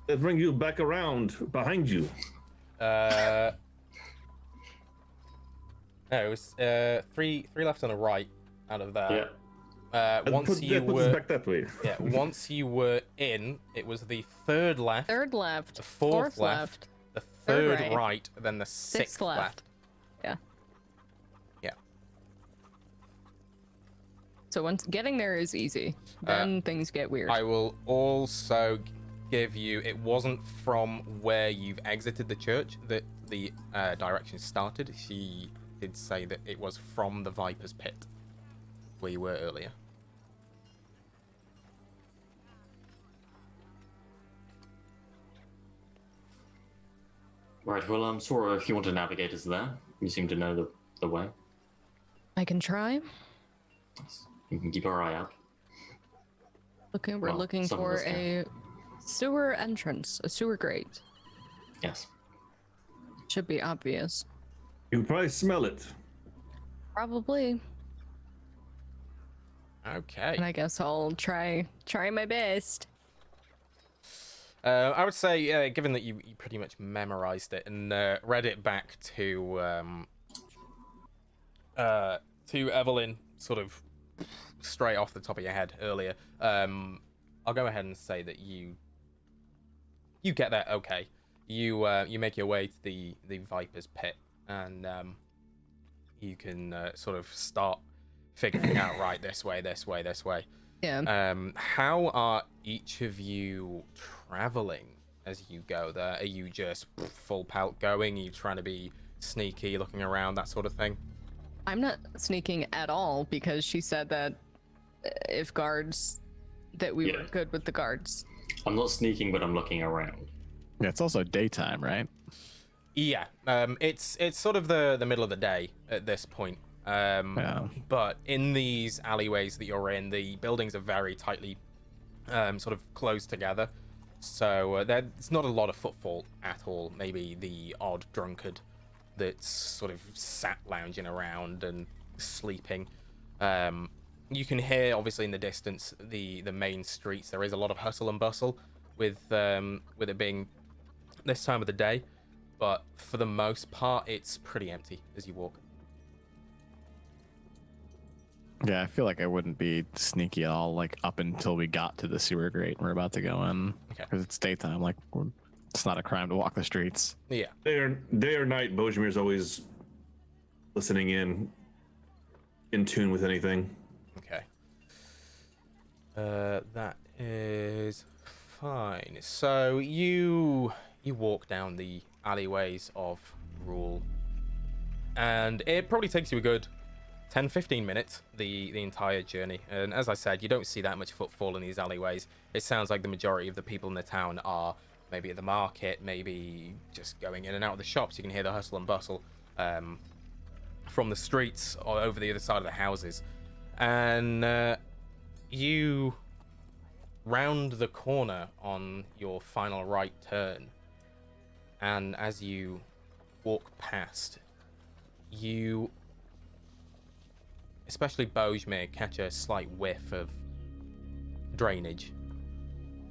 That bring you back around behind you. No, it was 3 left and a right out of that. Yeah. Once you That puts us were back that way. once you were in, it was the 3rd left, 3rd left, the 4th left, left, the 3rd 3rd right, then the 6th 6th left. Yeah. Yeah. So once getting there is easy, then things get weird. I will also give you, it wasn't from where you've exited the church that the direction started. She did say that it was from the Viper's Pit, where you were earlier. Right, well, Sora, if you want to navigate us there, you seem to know the way. I can try. You can keep our eye out. We're Well, looking some of for us can. a sewer entrance, a sewer grate. Yes. Should be obvious. You can probably smell it. Probably. Okay. And I guess I'll try my best. I would say, given that you pretty much memorized it and read it back to Evelyn, sort of straight off the top of your head earlier, I'll go ahead and say that you get that. Okay, you make your way to the Viper's pit, and you can sort of start figuring out right this way. Yeah. How are each of you traveling as you go there? Are you just full pelt going? Are you trying to be sneaky, looking around, that sort of thing? I'm not sneaking at all because she said that if guards, that we were good with the guards. I'm not sneaking, but I'm looking around. Yeah, it's also daytime, right? Yeah, it's sort of the middle of the day at this point. Yeah. But in these alleyways that you're in, the buildings are very tightly sort of closed together. So there's not a lot of footfall at all. Maybe the odd drunkard that's sort of sat lounging around and sleeping. You can hear, obviously, in the distance, the main streets. There is a lot of hustle and bustle with it being this time of the day. But for the most part, it's pretty empty as you walk. Yeah, I feel like I wouldn't be sneaky at all, like up until we got to the sewer grate. We're about to go in because it's daytime. Like, it's not a crime to walk the streets. Yeah. Day or night, Bojimir's always listening in tune with anything. Okay. That is fine. So you walk down the alleyways of Rule, and it probably takes you a good 10-15 minutes, the entire journey. And as I said, you don't see that much footfall in these alleyways. It sounds like the majority of the people in the town are maybe at the market, maybe just going in and out of the shops. You can hear the hustle and bustle from the streets or over the other side of the houses. And you round the corner on your final right turn, and as you walk past, you, especially Bojmir, catch a slight whiff of drainage.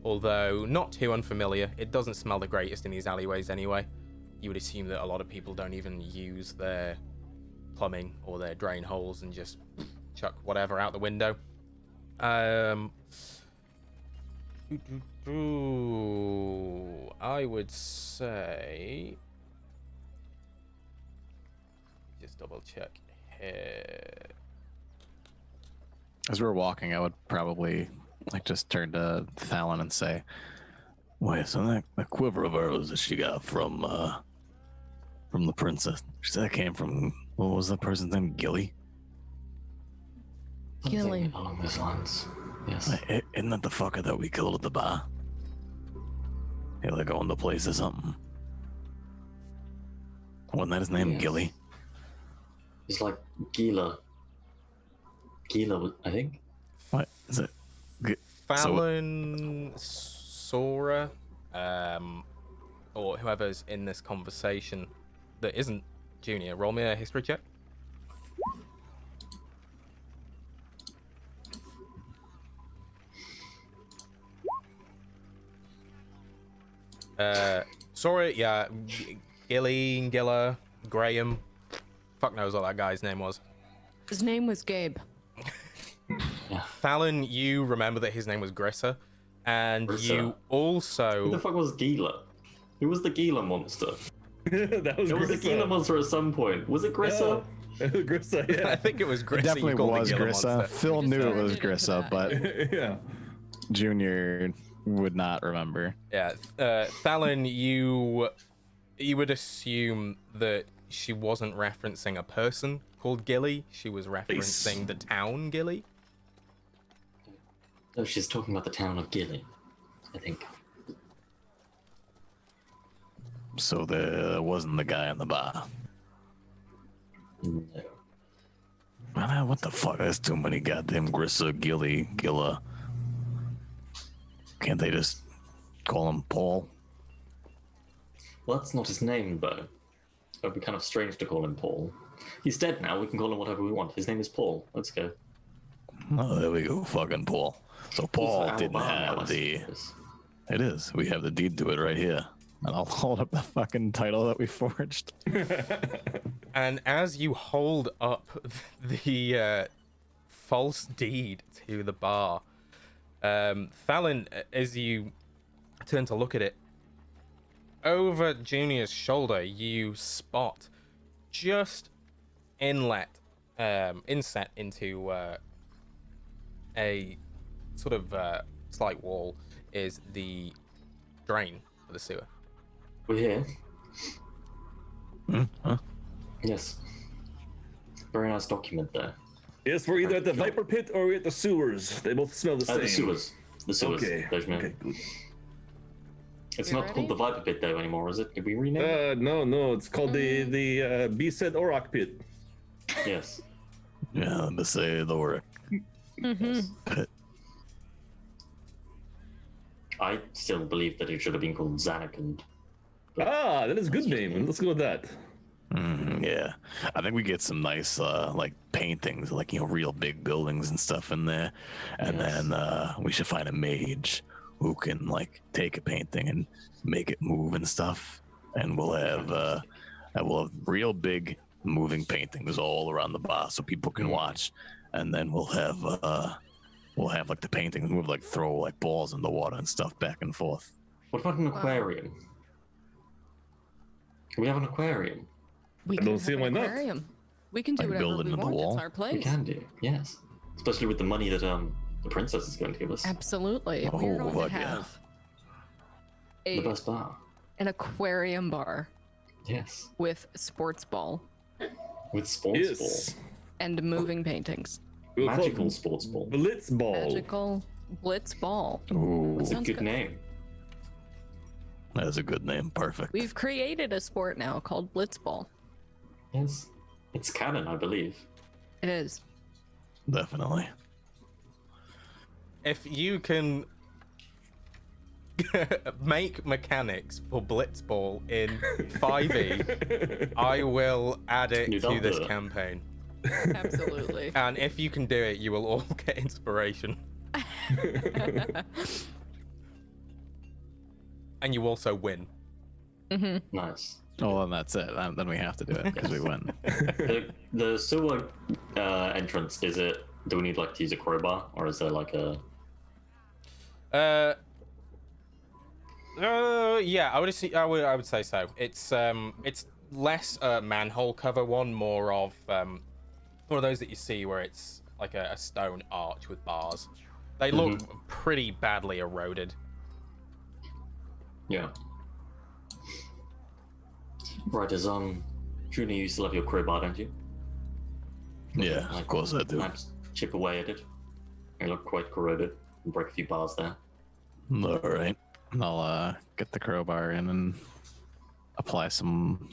Although not too unfamiliar, it doesn't smell the greatest in these alleyways anyway. You would assume that a lot of people don't even use their plumbing or their drain holes and just chuck whatever out the window. I would say, just double check here. As we're walking, I would probably like just turn to Thalen and say, Wait, so that quiver of arrows that she got from the princess, she said that came from, what was that person's name? Gilly? Gilly. Something along those lines. Yes. Isn't that the fucker that we killed at the bar? He like owned the place or something. Wasn't that his name, Yes. Gilly? It's like Gila. Gila, I think. What is it? Fallon, Sora, or whoever's in this conversation that isn't Junior, roll me a history check. Sora, yeah, Gilla, Graham, fuck knows what that guy's name was. His name was Gabe. Fallon, you remember that his name was Grissa, and Grissa. you Who also... the fuck was Gila? Who was the Gila monster? That was There was a Gila monster at some point. Was it Grissa? Yeah. Grissa, I yeah. think it was Grissa. it definitely you called was the Gila Grissa. monster. Phil We just knew it turned was it into Grissa, that. but Yeah. Junior would not remember. Yeah, Fallon, you would assume that she wasn't referencing a person called Gilly. She was referencing the town Gilly. No, she's talking about the town of Gilly, I think. So there wasn't the guy in the bar. No. What the fuck? There's too many goddamn Grissa, Gilla. Can't they just call him Paul? Well, that's not his name, though. It would be kind of strange to call him Paul. He's dead now. We can call him whatever we want. His name is Paul. Let's go. Oh, there we go. Fucking Paul. So Paul Also, didn't Alabama, have I the... suppose. It is. We have the deed to it right here. And I'll hold up the fucking title that we forged. And as you hold up the false deed to the bar, Fallon, as you turn to look at it, over Junior's shoulder, you spot just inset into a sort of slight wall is the drain for the sewer. We're here. Huh? Yes. Very nice document there. Yes, we're either at the Viper Pit or we're at the sewers. They both smell the same. The sewers. The sewers. Okay. There's no- Okay, good. It's You not called the Viper Pit though anymore, is it? Did we rename it? No. It's called the B-said Auroch Pit. Yes. Yeah, let me say the word. Pit. I still believe that it should have been called Xanakand. Ah, that is a good name. Let's go with that. Yeah, I think we get some nice like paintings, like real big buildings and stuff in there, and Yes. then we should find a mage who can like take a painting and make it move and stuff, and we'll have real big moving paintings all around the bar so people can watch, and then we'll have like the paintings move, like throw like balls in the water and stuff back and forth. What about an aquarium? Can we have an aquarium? We I don't can see have why an not. aquarium. We can do Like whatever build it we into the want. wall? It's our We place. can do, yes. Especially with the money that the princess is going to give us. Absolutely. We're Oh, going to fuck yeah. have The best bar. an aquarium bar Yes. with sports ball With sports Yes. and moving paintings. We'll ball. call it Magical sports ball. Blitz Ball. Magical blitz ball. Ooh, That's a Sounds good good. name. that's a good name. Perfect. We've created a sport now called blitzball. Yes. It's canon, I believe. It is. Definitely. If you can make mechanics for Blitzball in 5e, I will add it You to don't this do it. campaign. Absolutely. And if you can do it, you will all get inspiration. And you also win. Nice. Oh, and that's it. Then we have to do it because we win. The sewer entrance, is it... Do we need like to use a crowbar? Or is there like a... Yeah, I would say so. It's less manhole cover one, more of one of those that you see where it's like a stone arch with bars. They look pretty badly eroded. Yeah. Right, is Junior, you still have your crowbar, don't you? Yeah, of course I do. Perhaps chip away at it. They look quite corroded. And break a few bars there. All right. I'll get the crowbar in and apply some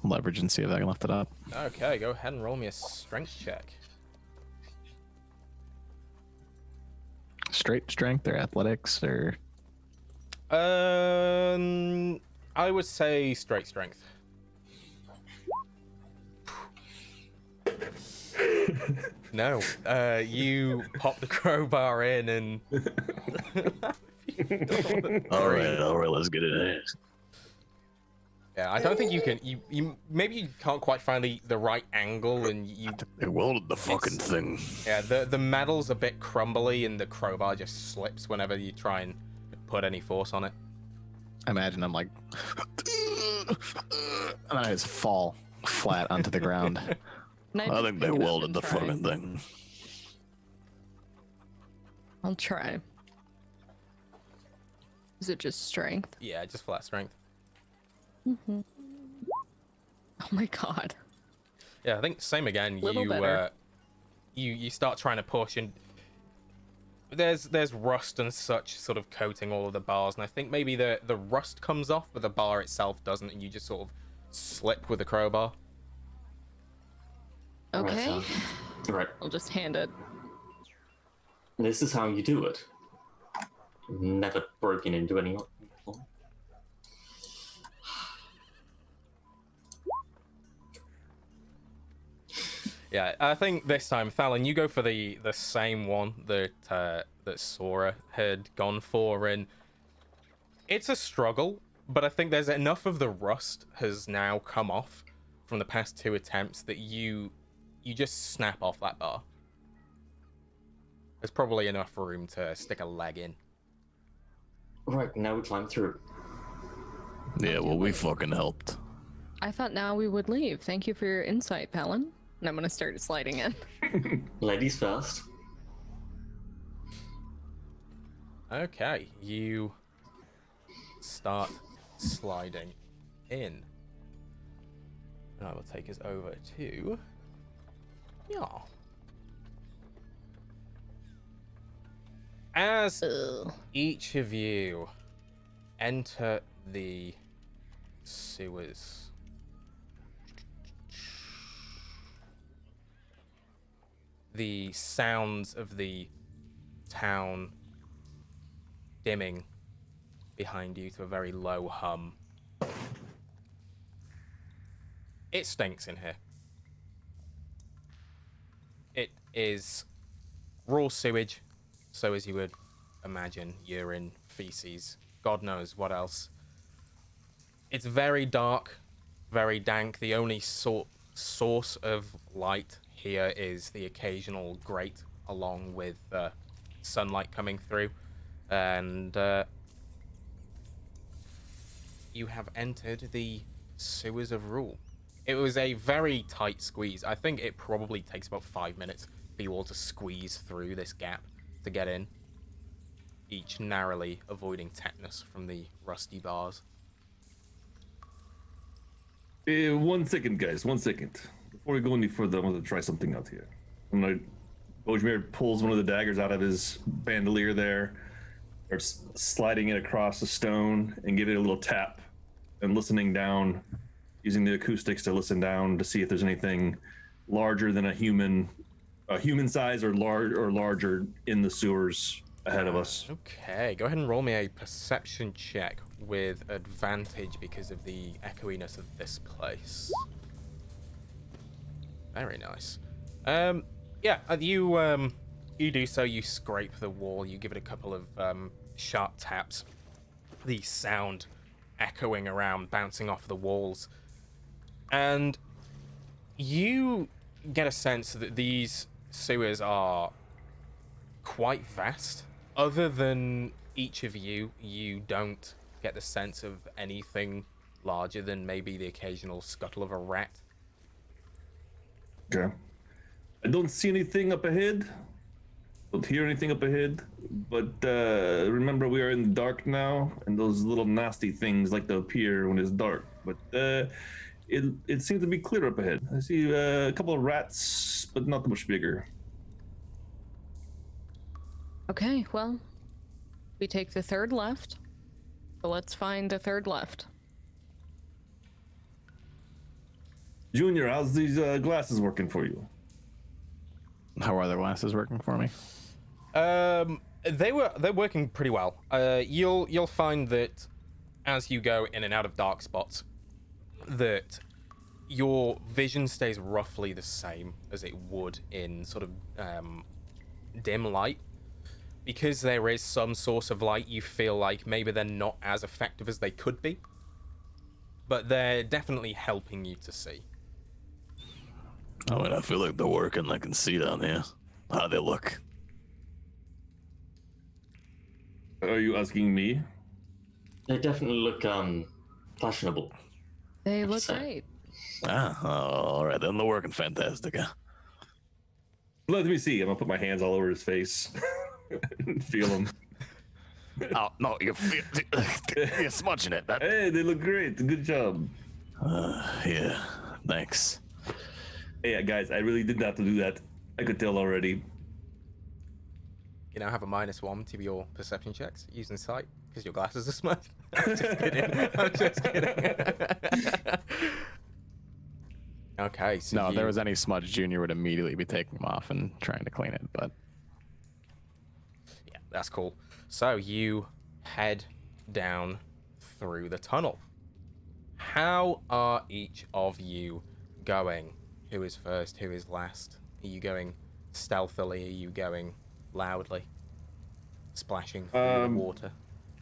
leverage and see if I can lift it up. Okay, go ahead and roll me a strength check. Straight strength or athletics or I would say straight strength. No, you pop the crowbar in and. All right, let's get it in. Yeah, I don't think you can. You maybe you can't quite find the right angle, and you. They welded the fucking thing. Yeah, the metal's a bit crumbly, and the crowbar just slips whenever you try and put any force on it. I imagine I'm like, and I just fall flat onto the ground. I think they welded the fucking thing. I'll try. Is it just strength? Yeah, just flat strength. Oh my god. Yeah, I think same again. Little better. You start trying to push, and there's rust and such sort of coating all of the bars, and I think maybe the rust comes off, but the bar itself doesn't, and you just sort of slip with the crowbar. Okay. Right, Right. I'll just hand it. This is how you do it. Never broken into anyone before. Yeah, I think this time, Fallon, you go for the same one that that Sora had gone for, and it's a struggle, but I think there's enough of the rust has now come off from the past 2 attempts that you just snap off that bar. There's probably enough room to stick a leg in. Right, now we climb through. Yeah, well, we fucking helped. I thought now we would leave. Thank you for your insight, Palin. And I'm gonna start sliding in. Ladies first. Okay, you start sliding in. And I will take us over to... Yeah. As each of you enter the sewers, the sounds of the town dimming behind you to a very low hum. It stinks in here. It is raw sewage, so as you would imagine, urine, feces, God knows what else. It's very dark, very dank. The only source of light here is the occasional grate, along with sunlight coming through. And you have entered the sewers of Rule. It was a very tight squeeze. I think it probably takes about 5 minutes for you all to squeeze through this gap to get in, each narrowly avoiding tetanus from the rusty bars. 1 second, guys. 1 second. Before we go any further, I want to try something out here. Bojimir pulls one of the daggers out of his bandolier there, starts sliding it across the stone and give it a little tap, and listening down, using the acoustics to listen down to see if there's anything larger than a human size or larger in the sewers ahead of us. Okay, go ahead and roll me a perception check with advantage because of the echoiness of this place. Very nice. Yeah, you do so. You scrape the wall. You give it a couple of sharp taps. The sound echoing around, bouncing off the walls, and you get a sense that these sewers are quite vast. Other than each of you, you don't get the sense of anything larger than maybe the occasional scuttle of a rat. Okay. I don't see anything up ahead. Don't hear anything up ahead. But remember, we are in the dark now, and those little nasty things like to appear when it's dark. But it seems to be clear up ahead. I see a couple of rats, but not much bigger. Okay, well, we take the third left. So let's find the third left. Junior, how's these glasses working for you? How are the glasses working for me? They're working pretty well. You'll find that as you go in and out of dark spots, that your vision stays roughly the same as it would in sort of dim light. Because there is some source of light, you feel like maybe they're not as effective as they could be, but they're definitely helping you to see. I mean, I feel like they're working. I can see down here. How they look. Are you asking me? They definitely look fashionable. They look great. All right. Then they're working fantastic. Huh? Let me see. I'm gonna put my hands all over his face. Feel them. Oh no, you're smudging it. Hey, they look great. Good job. Yeah, thanks. Hey, guys, I really did not have to do that. I could tell already. You now have a -1 to your perception checks using sight because your glasses are smudged. I'm just kidding. I'm just kidding. Okay, so No, if you, there was any smudge, Junior would immediately be taking them off and trying to clean it. But yeah, that's cool. So you head down through the tunnel. How are each of you going? Who is first? Who is last? Are you going stealthily? Are you going loudly? Splashing through the water?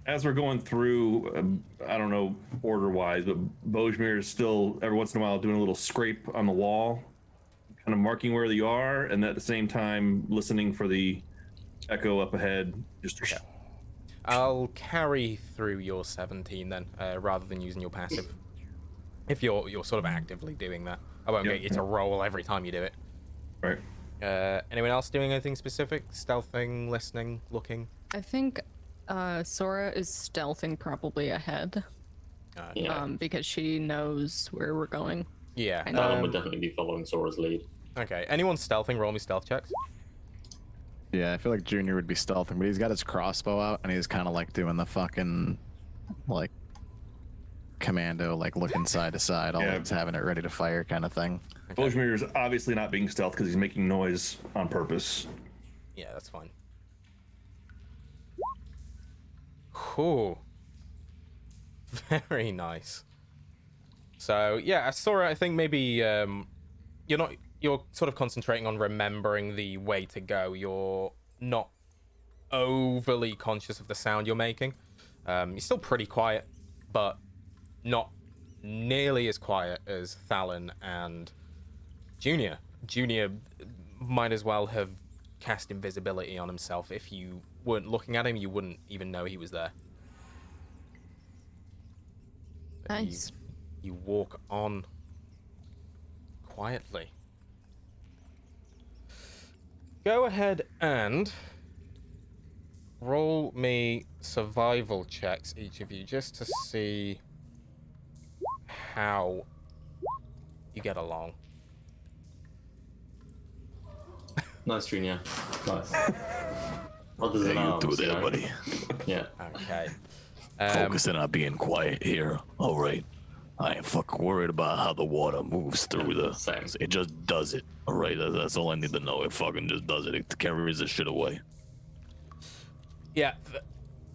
As we're going through, I don't know order-wise, but Bojmir is still every once in a while doing a little scrape on the wall, kind of marking where you are, and at the same time listening for the echo up ahead. Just Okay. I'll carry through your 17 then, rather than using your passive. If you're sort of actively doing that, I won't Yep. get you to roll every time you do it. right. Anyone else doing anything specific? Stealthing, listening, looking? I think Sora is stealthing probably ahead, Yeah. because she knows where we're going. Yeah. And Talon would definitely be following Sora's lead. Okay. Anyone stealthing? Roll me stealth checks. yeah, I feel like Junior would be stealthing, but he's got his crossbow out and he's kind of like doing the fucking like commando, like looking side to side, always having it ready to fire kind of thing. Bojmir is obviously not being stealth because he's making noise on purpose. Yeah, that's fine. Cool. Very nice. So yeah, Sora, I think maybe you're sort of concentrating on remembering the way to go. You're not overly conscious of the sound you're making. You're still pretty quiet, but not nearly as quiet as Thalon and Junior. Junior might as well have cast invisibility on himself. If you weren't looking at him, you wouldn't even know he was there. But Nice. You walk on quietly. Go ahead and roll me survival checks, each of you, just to see how you get along. Nice, Junior. Nice. Others in How you arms, do there, know? buddy? Yeah. Okay. Focusing on being quiet here. All right. I ain't fucking worried about how the water moves through the. Same. It just does it. All right. That's all I need to know. It fucking just does it. It carries the shit away. Yeah,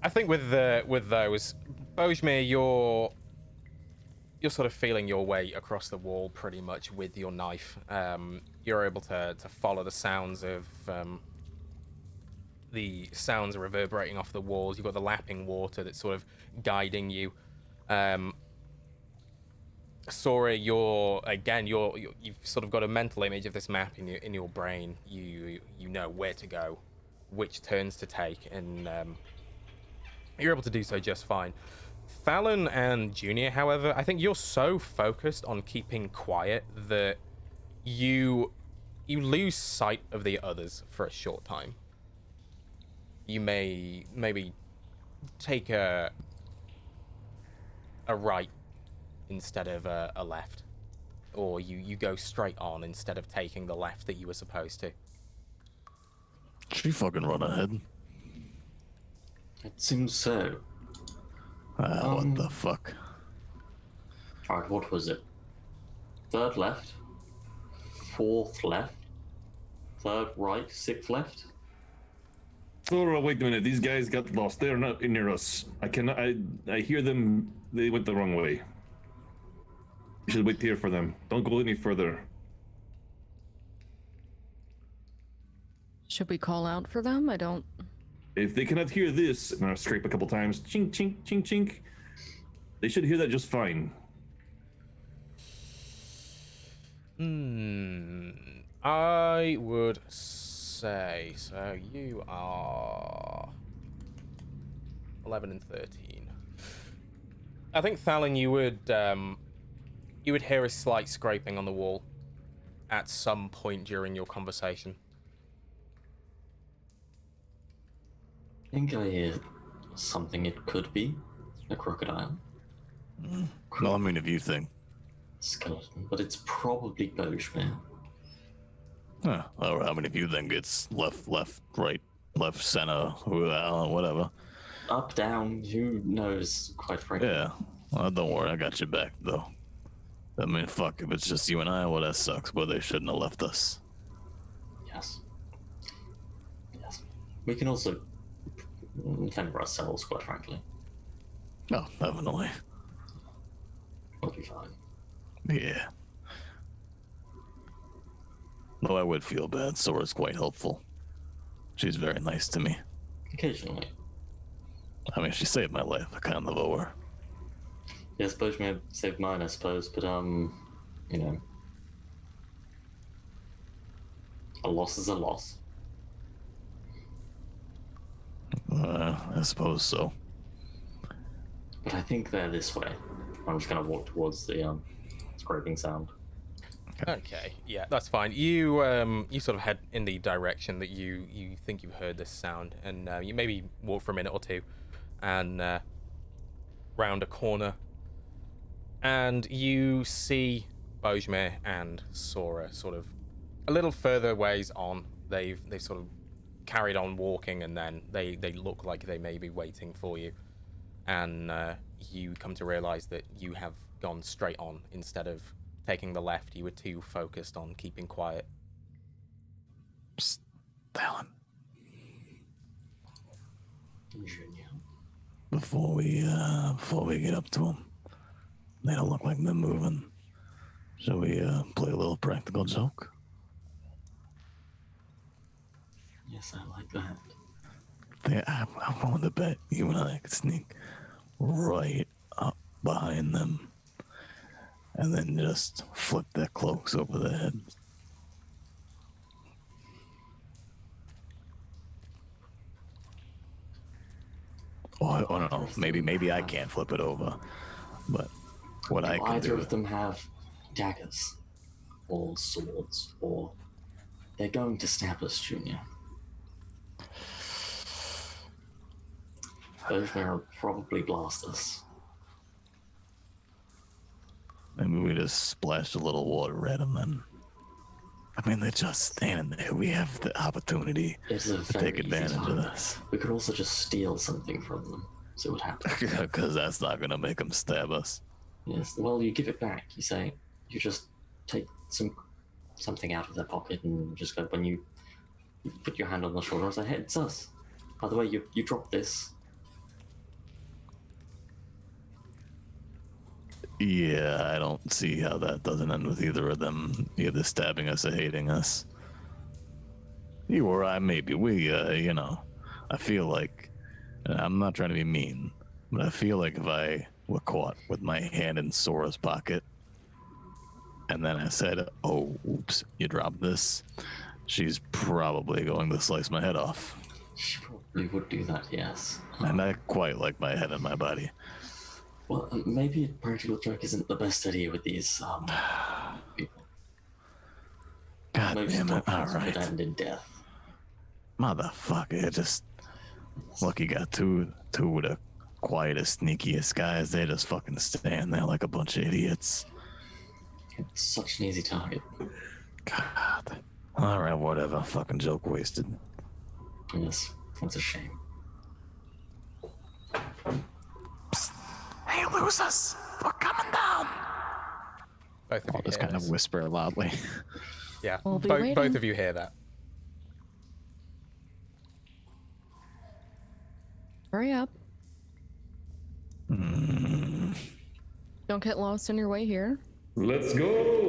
I think with those, Bojmir, you're sort of feeling your way across the wall pretty much with your knife. You're able to follow the sounds of reverberating off the walls. You've got the lapping water that's sort of guiding you. Sora, you've sort of got a mental image of this map in your brain. You know where to go, which turns to take, and you're able to do so just fine. Thalon and Junior, however, I think you're so focused on keeping quiet that you lose sight of the others for a short time. You may maybe take a right instead of a left, or you go straight on instead of taking the left that you were supposed to. She fucking run ahead. It seems so. What the fuck? Alright, what was it? Third left, fourth left, third right, sixth left? Sora, wait a minute. These guys got lost. They're not near us. I hear them. They went the wrong way. You should wait here for them. Don't go any further. Should we call out for them? I don't. If they cannot hear this, and I'll scrape a couple times, chink, chink, chink, chink, they should hear that just fine. I would say so. You are 11 and 13. I think Thalon, you would hear a slight scraping on the wall at some point during your conversation. I think I hear something it could be. A crocodile. Well, I mean, if you think. Skeleton. But it's probably Bojmir. Huh. All right. I mean, if you think it's left, right, left, center, whatever. Up, down, who knows, quite frankly. Yeah. Well, don't worry. I got your back, though. I mean, fuck, if it's just you and I, well, that sucks, but they shouldn't have left us. Yes. Yes. We can also fend for ourselves, quite frankly. No, definitely. We'll be fine. Yeah. Though I would feel bad, Sora's quite helpful. She's very nice to me. Occasionally. I mean, she saved my life. I kind of owe her. Yeah, I suppose she may have saved mine, I suppose, but, you know. A loss is a loss. I suppose so. But I think they're this way. I'm just gonna walk towards the, scraping sound. Okay, yeah, that's fine. You you sort of head in the direction that you think you've heard this sound, and you maybe walk for a minute or two, and round a corner, and you see Bojmir and Sora sort of a little further ways on. They've sort of carried on walking, and then they look like they may be waiting for you, and you come to realize that you have gone straight on instead of taking the left. You were too focused on keeping quiet. Psst, Talon. Junior. Before we get up to them, they don't look like they're moving. Shall we play a little practical joke? Yes, I like that. I'm willing to bet you and I could sneak right up behind them and then just flip their cloaks over their heads. Oh, no. Maybe I can't flip it over. But what I can either do... of them have daggers or swords, or they're going to stab us, Junior. Those will probably blast us. Maybe we just splash a little water at them then. I mean, they're just standing there. We have the opportunity to take advantage of this. We could also just steal something from them. See what happens. Because that's not going to make them stab us. Yes, well, you give it back. You say, you just take something out of their pocket and just go, when you put your hand on the shoulder and say, hey, it's us. By the way, you dropped this. Yeah, I don't see how that doesn't end with either of them either stabbing us or hating us. You or I, maybe. We, I feel like, and I'm not trying to be mean, but I feel like if I were caught with my hand in Sora's pocket, and then I said, oh, oops, you dropped this, she's probably going to slice my head off. She probably would do that, yes. And I quite like my head and my body. Well, maybe a practical joke isn't the best idea with these people. God Most damn it, options alright. could end in death. Motherfucker, just... Look, you got two of the quietest, sneakiest guys. They just fucking stand there like a bunch of idiots. It's such an easy target. God. Alright, whatever. Fucking joke wasted. Yes, that's a shame. Hey, losers! We're coming down! Both of I'll you just hear kind of this. whisper loudly. Yeah, We'll be both waiting. of you hear that. Hurry up. Mm. Don't get lost on your way here. Let's go!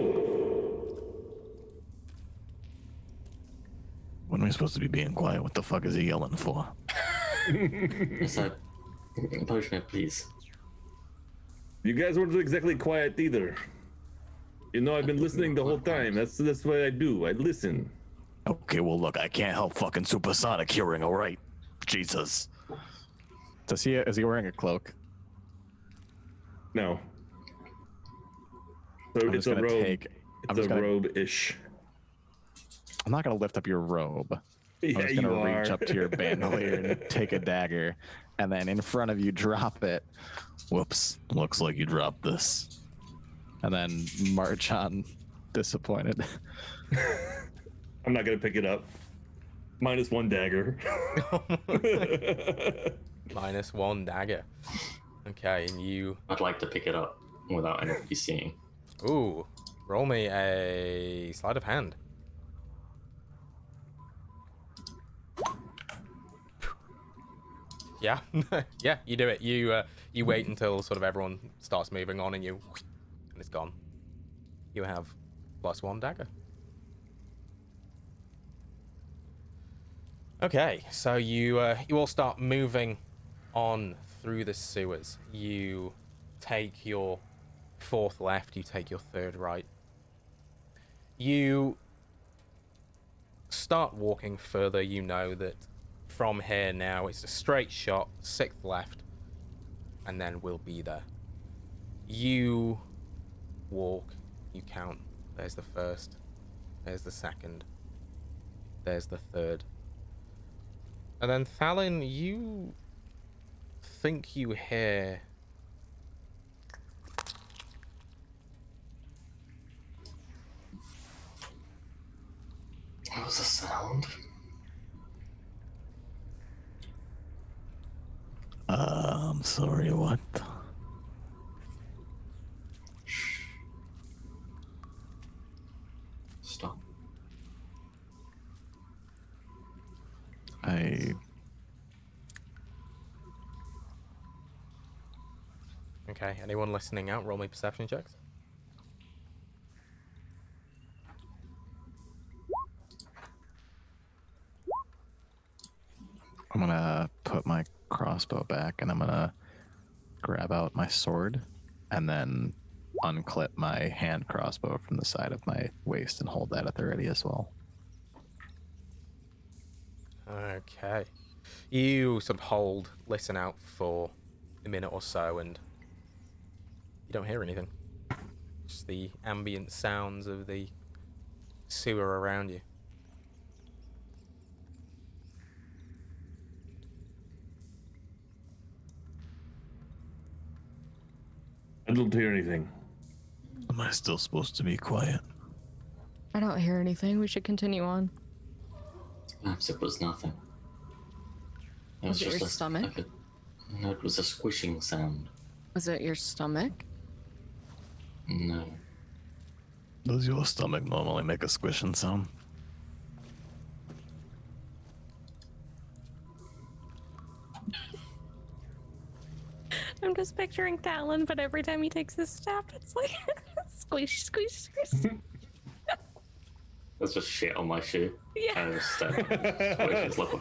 When are we supposed to be being quiet? What the fuck is he yelling for? So, Bojmir, please. You guys weren't exactly quiet either. You know, I've been listening the whole time. That's what I do. I listen. Okay, well, look, I can't help fucking supersonic hearing, alright? Jesus. Is he wearing a cloak? No. So I'm it's just a gonna robe. take- I'm It's just a gonna- robe-ish. I'm not gonna lift up your robe. I'm Yeah, just you gonna are. reach up to your bandolier and take a dagger, and then in front of you drop it, Whoops. Looks like you dropped this. and then march on, disappointed. I'm not gonna pick it up. -1 dagger. -1 dagger. Okay, and you... I'd like to pick it up without anybody seeing. Ooh, roll me a sleight of hand. Yeah, yeah, you do it. You wait until sort of everyone starts moving on, and it's gone. You have +1 dagger. Okay, so you all start moving on through the sewers. You take your 4th left. You take your 3rd right. You start walking further. You know that from here now it's a straight shot, 6th left, and then we'll be there. You walk, you count. There's the 1st, there's the 2nd, there's the 3rd. And then Thalin, you think you hear What was the sound? I'm sorry, what? Stop. Okay, anyone listening out, roll me perception checks. I'm gonna put my crossbow back and I'm gonna grab out my sword and then unclip my hand crossbow from the side of my waist and hold that at the ready as well. Okay. You sort of listen out for a minute or so, and you don't hear anything. Just the ambient sounds of the sewer around you. I don't hear anything. Am I still supposed to be quiet? I don't hear anything. We should continue on. Perhaps it was nothing. Was it your stomach? No, it was a squishing sound. Was it your stomach? No. Does your stomach normally make a squishing sound? I'm just picturing Talon, but every time he takes his step, it's like squish, squish, squish. That's just shit on my shoe. Yeah. And just squishes level.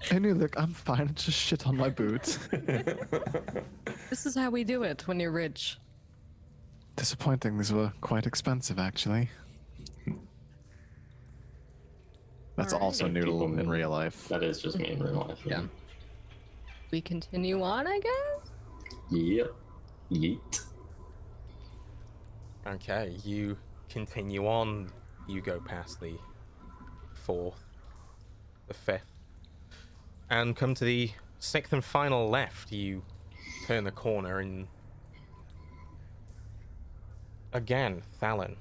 Hey, look, I'm fine. It's just shit on my boots. This is how we do it when you're rich. Disappointing. These were quite expensive, actually. That's Alright. also Noodle in real life. That is just me in real life. Yeah. We continue on, I guess? Yep. Yeet. Okay, you continue on. You go past the 4th, the 5th, and come to the 6th and final left. You turn the corner and again, Thalin.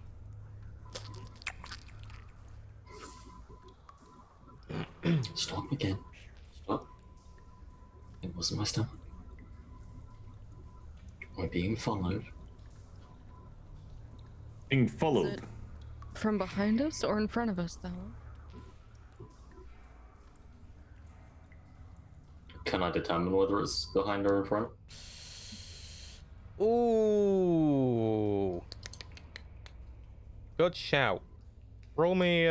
Stop again. Stop. It wasn't my stomach. We're being followed. Being Is followed. it from behind us or in front of us, though? Can I determine whether it's behind or in front? Ooh. Good shout. Roll me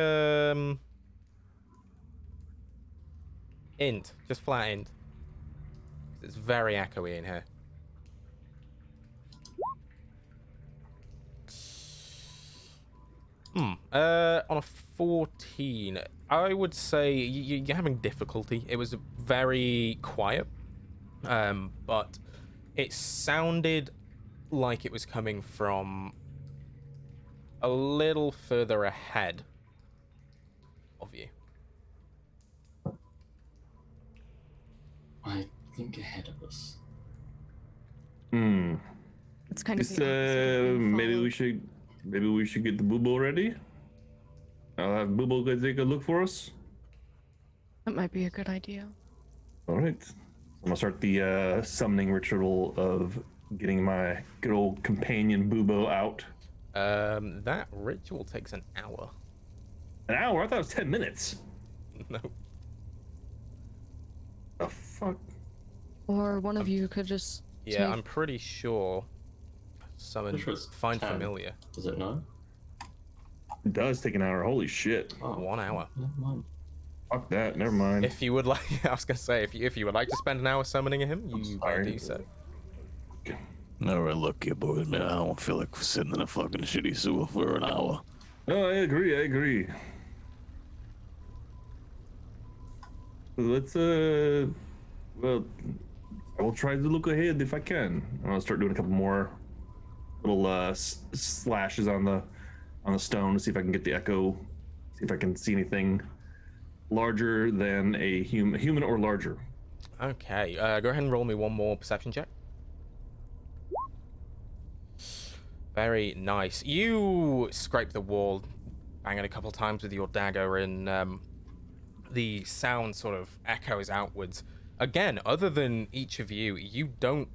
int, just flat int. It's very echoey in here. On a 14, I would say you're having difficulty. It was very quiet, but it sounded like it was coming from a little further ahead of you. I think ahead of us. It's kind of This, the opposite of being maybe followed. we should get the Boobo ready. I'll have Boobo go take a look for us. That might be a good idea. All right. I'm gonna start the summoning ritual of getting my good old companion Bubo out. That ritual takes an hour. An hour? I thought it was 10 minutes. No. The fuck? Or one of you could just. Yeah, take... I'm pretty sure. Summon Sure it's Find 10. Familiar. Does it know? It does take an hour. Holy shit. Oh, 1 hour. never mind. Fuck that. Never mind. If you would like, I was gonna say, if you would like to spend an hour summoning him, you may sorry. do so. All right, look here, boys, man. I don't feel like sitting in a fucking shitty sewer for an hour. No, I agree. Let's well, I will try to look ahead if I can. I'm gonna start doing a couple more little slashes on the stone to see if I can get the echo, see if I can see anything larger than a human or larger. Okay, go ahead and roll me one more perception check. Very nice. You scrape the wall, bang it a couple times with your dagger, and the sound sort of echoes outwards. Again, other than each of you, you don't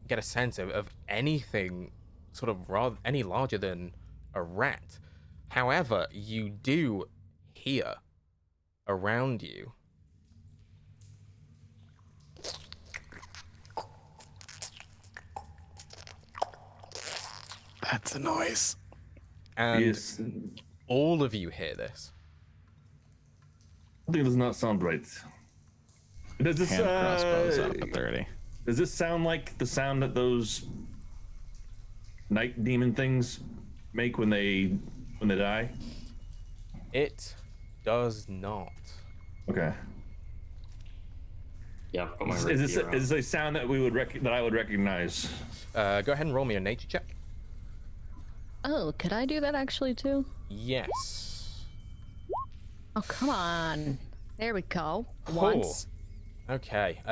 get a sense of anything sort of any larger than a rat. However, you do hear around you That's a noise. and Yes. all of you hear this. I think it does not sound right. Does this Hand crossbows up at 30. does this sound like the sound that those night demon things make when they die? It does not. Okay. Yeah, I've got my Is rapier out. this a sound that we would that I would recognize? Go ahead and roll me a nature check. Oh, could I do that actually too? Yes. Oh, come on. There we go. Cool. Once. Okay.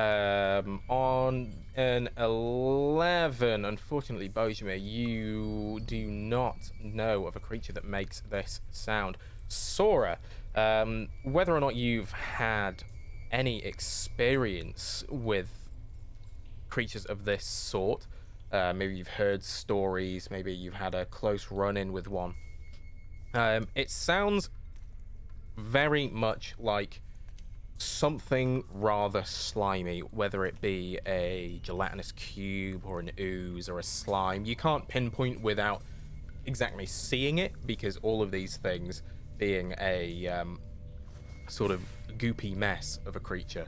On an 11, unfortunately, Bojimir, you do not know of a creature that makes this sound. Sora, whether or not you've had any experience with creatures of this sort, maybe you've heard stories, maybe you've had a close run-in with one. It sounds very much like something rather slimy, whether it be a gelatinous cube or an ooze or a slime. You can't pinpoint without exactly seeing it, because all of these things being a sort of goopy mess of a creature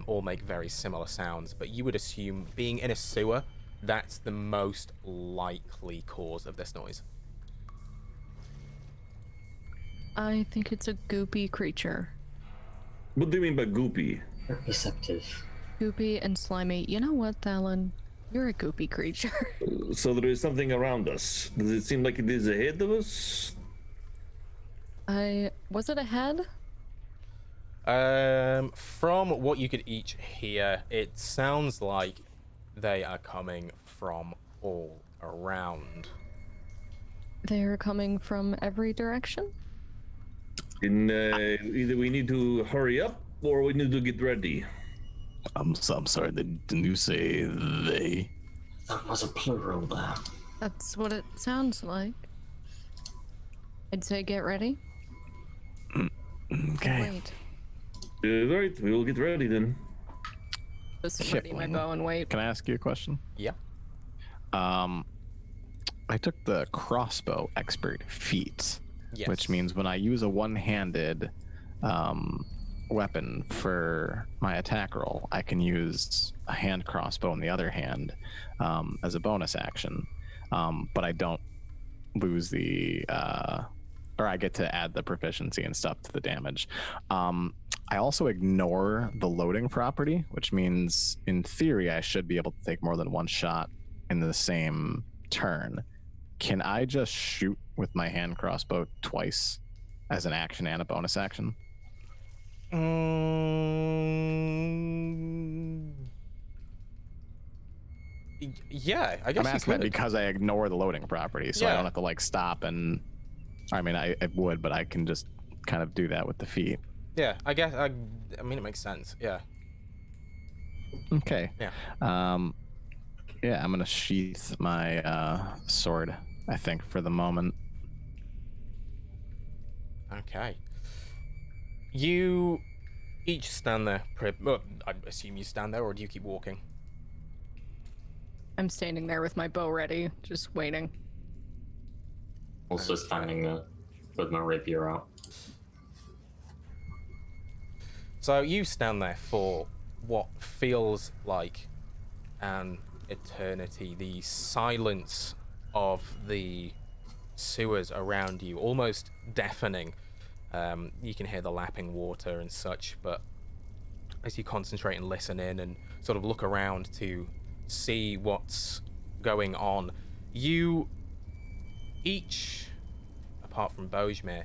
all make very similar sounds, but you would assume, being in a sewer, that's the most likely cause of this noise. I think it's a goopy creature. What do you mean by goopy? Very perceptive. Goopy and slimy. You know what, Talon? You're a goopy creature. So there is something around us. Does it seem like it is ahead of us? Was it a head? From what you could each hear, it sounds like they are coming from all around. They're coming from every direction? Either we need to hurry up or we need to get ready. I'm sorry, didn't you say they? That was a plural there. That's what it sounds like. I'd say get ready. Okay. Wait. Right, we will get ready then. Just Shit, ready my Wayne. bow and wait. Can I ask you a question? Yeah. I took the crossbow expert feat, Yes. which means when I use a one-handed weapon for my attack roll, I can use a hand crossbow in the other hand as a bonus action, but I don't lose the or I get to add the proficiency and stuff to the damage. I also ignore the loading property, which means in theory I should be able to take more than one shot in the same turn. Can I just shoot with my hand crossbow twice as an action and a bonus action? Yeah, I guess I'm you asking that could. because I ignore the loading property, so I Yeah. don't have to like stop and. I mean, I would, but I can just kind of do that with the feet. Yeah, I guess. I mean, it makes sense. Yeah. Okay. Yeah. Yeah, I'm gonna sheath my sword, I think, for the moment. Okay. You each stand there. Well, I assume you stand there, or do you keep walking? I'm standing there with my bow ready, just waiting. Also standing there with my rapier out. So you stand there for what feels like an eternity. The silence of the sewers around you, almost deafening. You can hear the lapping water and such, but as you concentrate and listen in and sort of look around to see what's going on, you each, apart from Bojmir,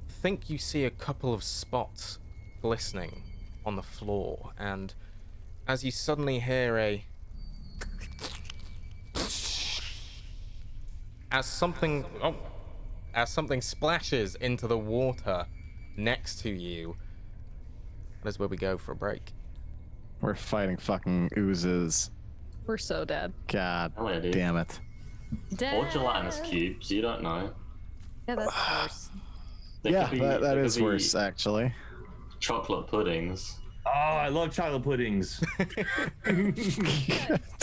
think you see a couple of spots glistening on the floor, and as you suddenly hear as something splashes into the water next to you, that's where we go for a break. We're fighting fucking oozes. We're so dead. God Oh, yeah, dude. damn it. Or gelatinous cubes, you don't know. Yeah, that's worse. They Yeah, could be- that they is could be worse, actually. Chocolate puddings. Oh, I love chocolate puddings.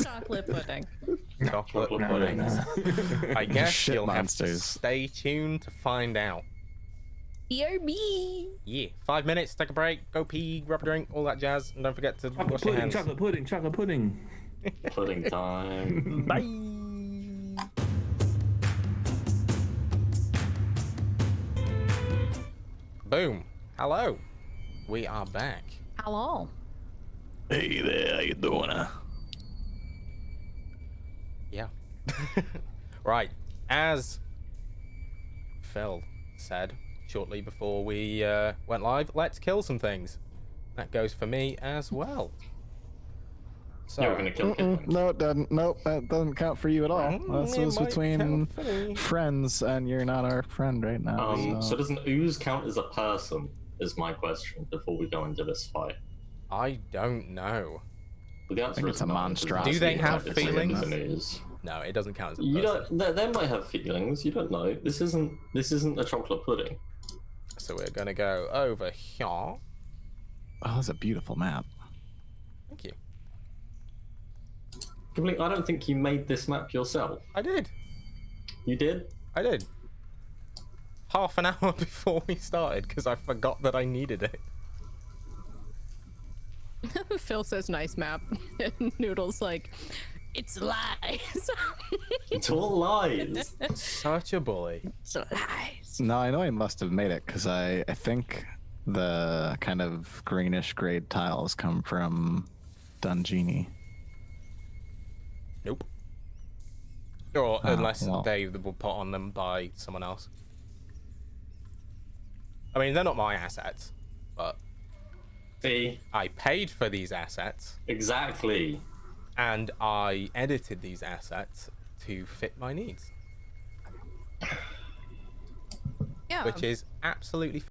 Chocolate pudding. Chocolate Chocolate puddings. I guess Shit you'll have to monsters. stay tuned to find out. BRB. Yeah, 5 minutes, take a break, go pee, grab a drink, all that jazz, and don't forget to wash your hands. Chocolate pudding. Pudding time. Bye. Boom. Hello. We are back. Hello. Hey there, how you doing? Yeah. Right. As Phil said shortly before we went live, let's kill some things. That goes for me as well. So, Yeah, we're gonna kill kittens. No, it doesn't. Nope, that doesn't count for you at all. This it was might between count for me. friends, and you're not our friend right now. So does an ooze count as a person? Is my question before we go into this fight. I don't know. Well, the answer think is it's a no, monstrosity. Do they have it's feelings? An ooze. No, it doesn't count as a You person. don't. They might have feelings. You don't know. This isn't a chocolate pudding. So we're gonna go over here. Oh, that's a beautiful map. Thank you. Completely. I don't think you made this map yourself. I did. You did? I did. Half an hour before we started, because I forgot that I needed it. Phil says nice map. And Noodle's like, it's lies. It's all lies. Such a bully. It's lies. No, I know I must have made it because I think the kind of greenish grayed tiles come from Dungini. Nope. Or unless well. they were put on them by someone else. I mean, they're not my assets, but See, I paid for these assets, exactly. and I edited these assets to fit my needs, Yeah. which is absolutely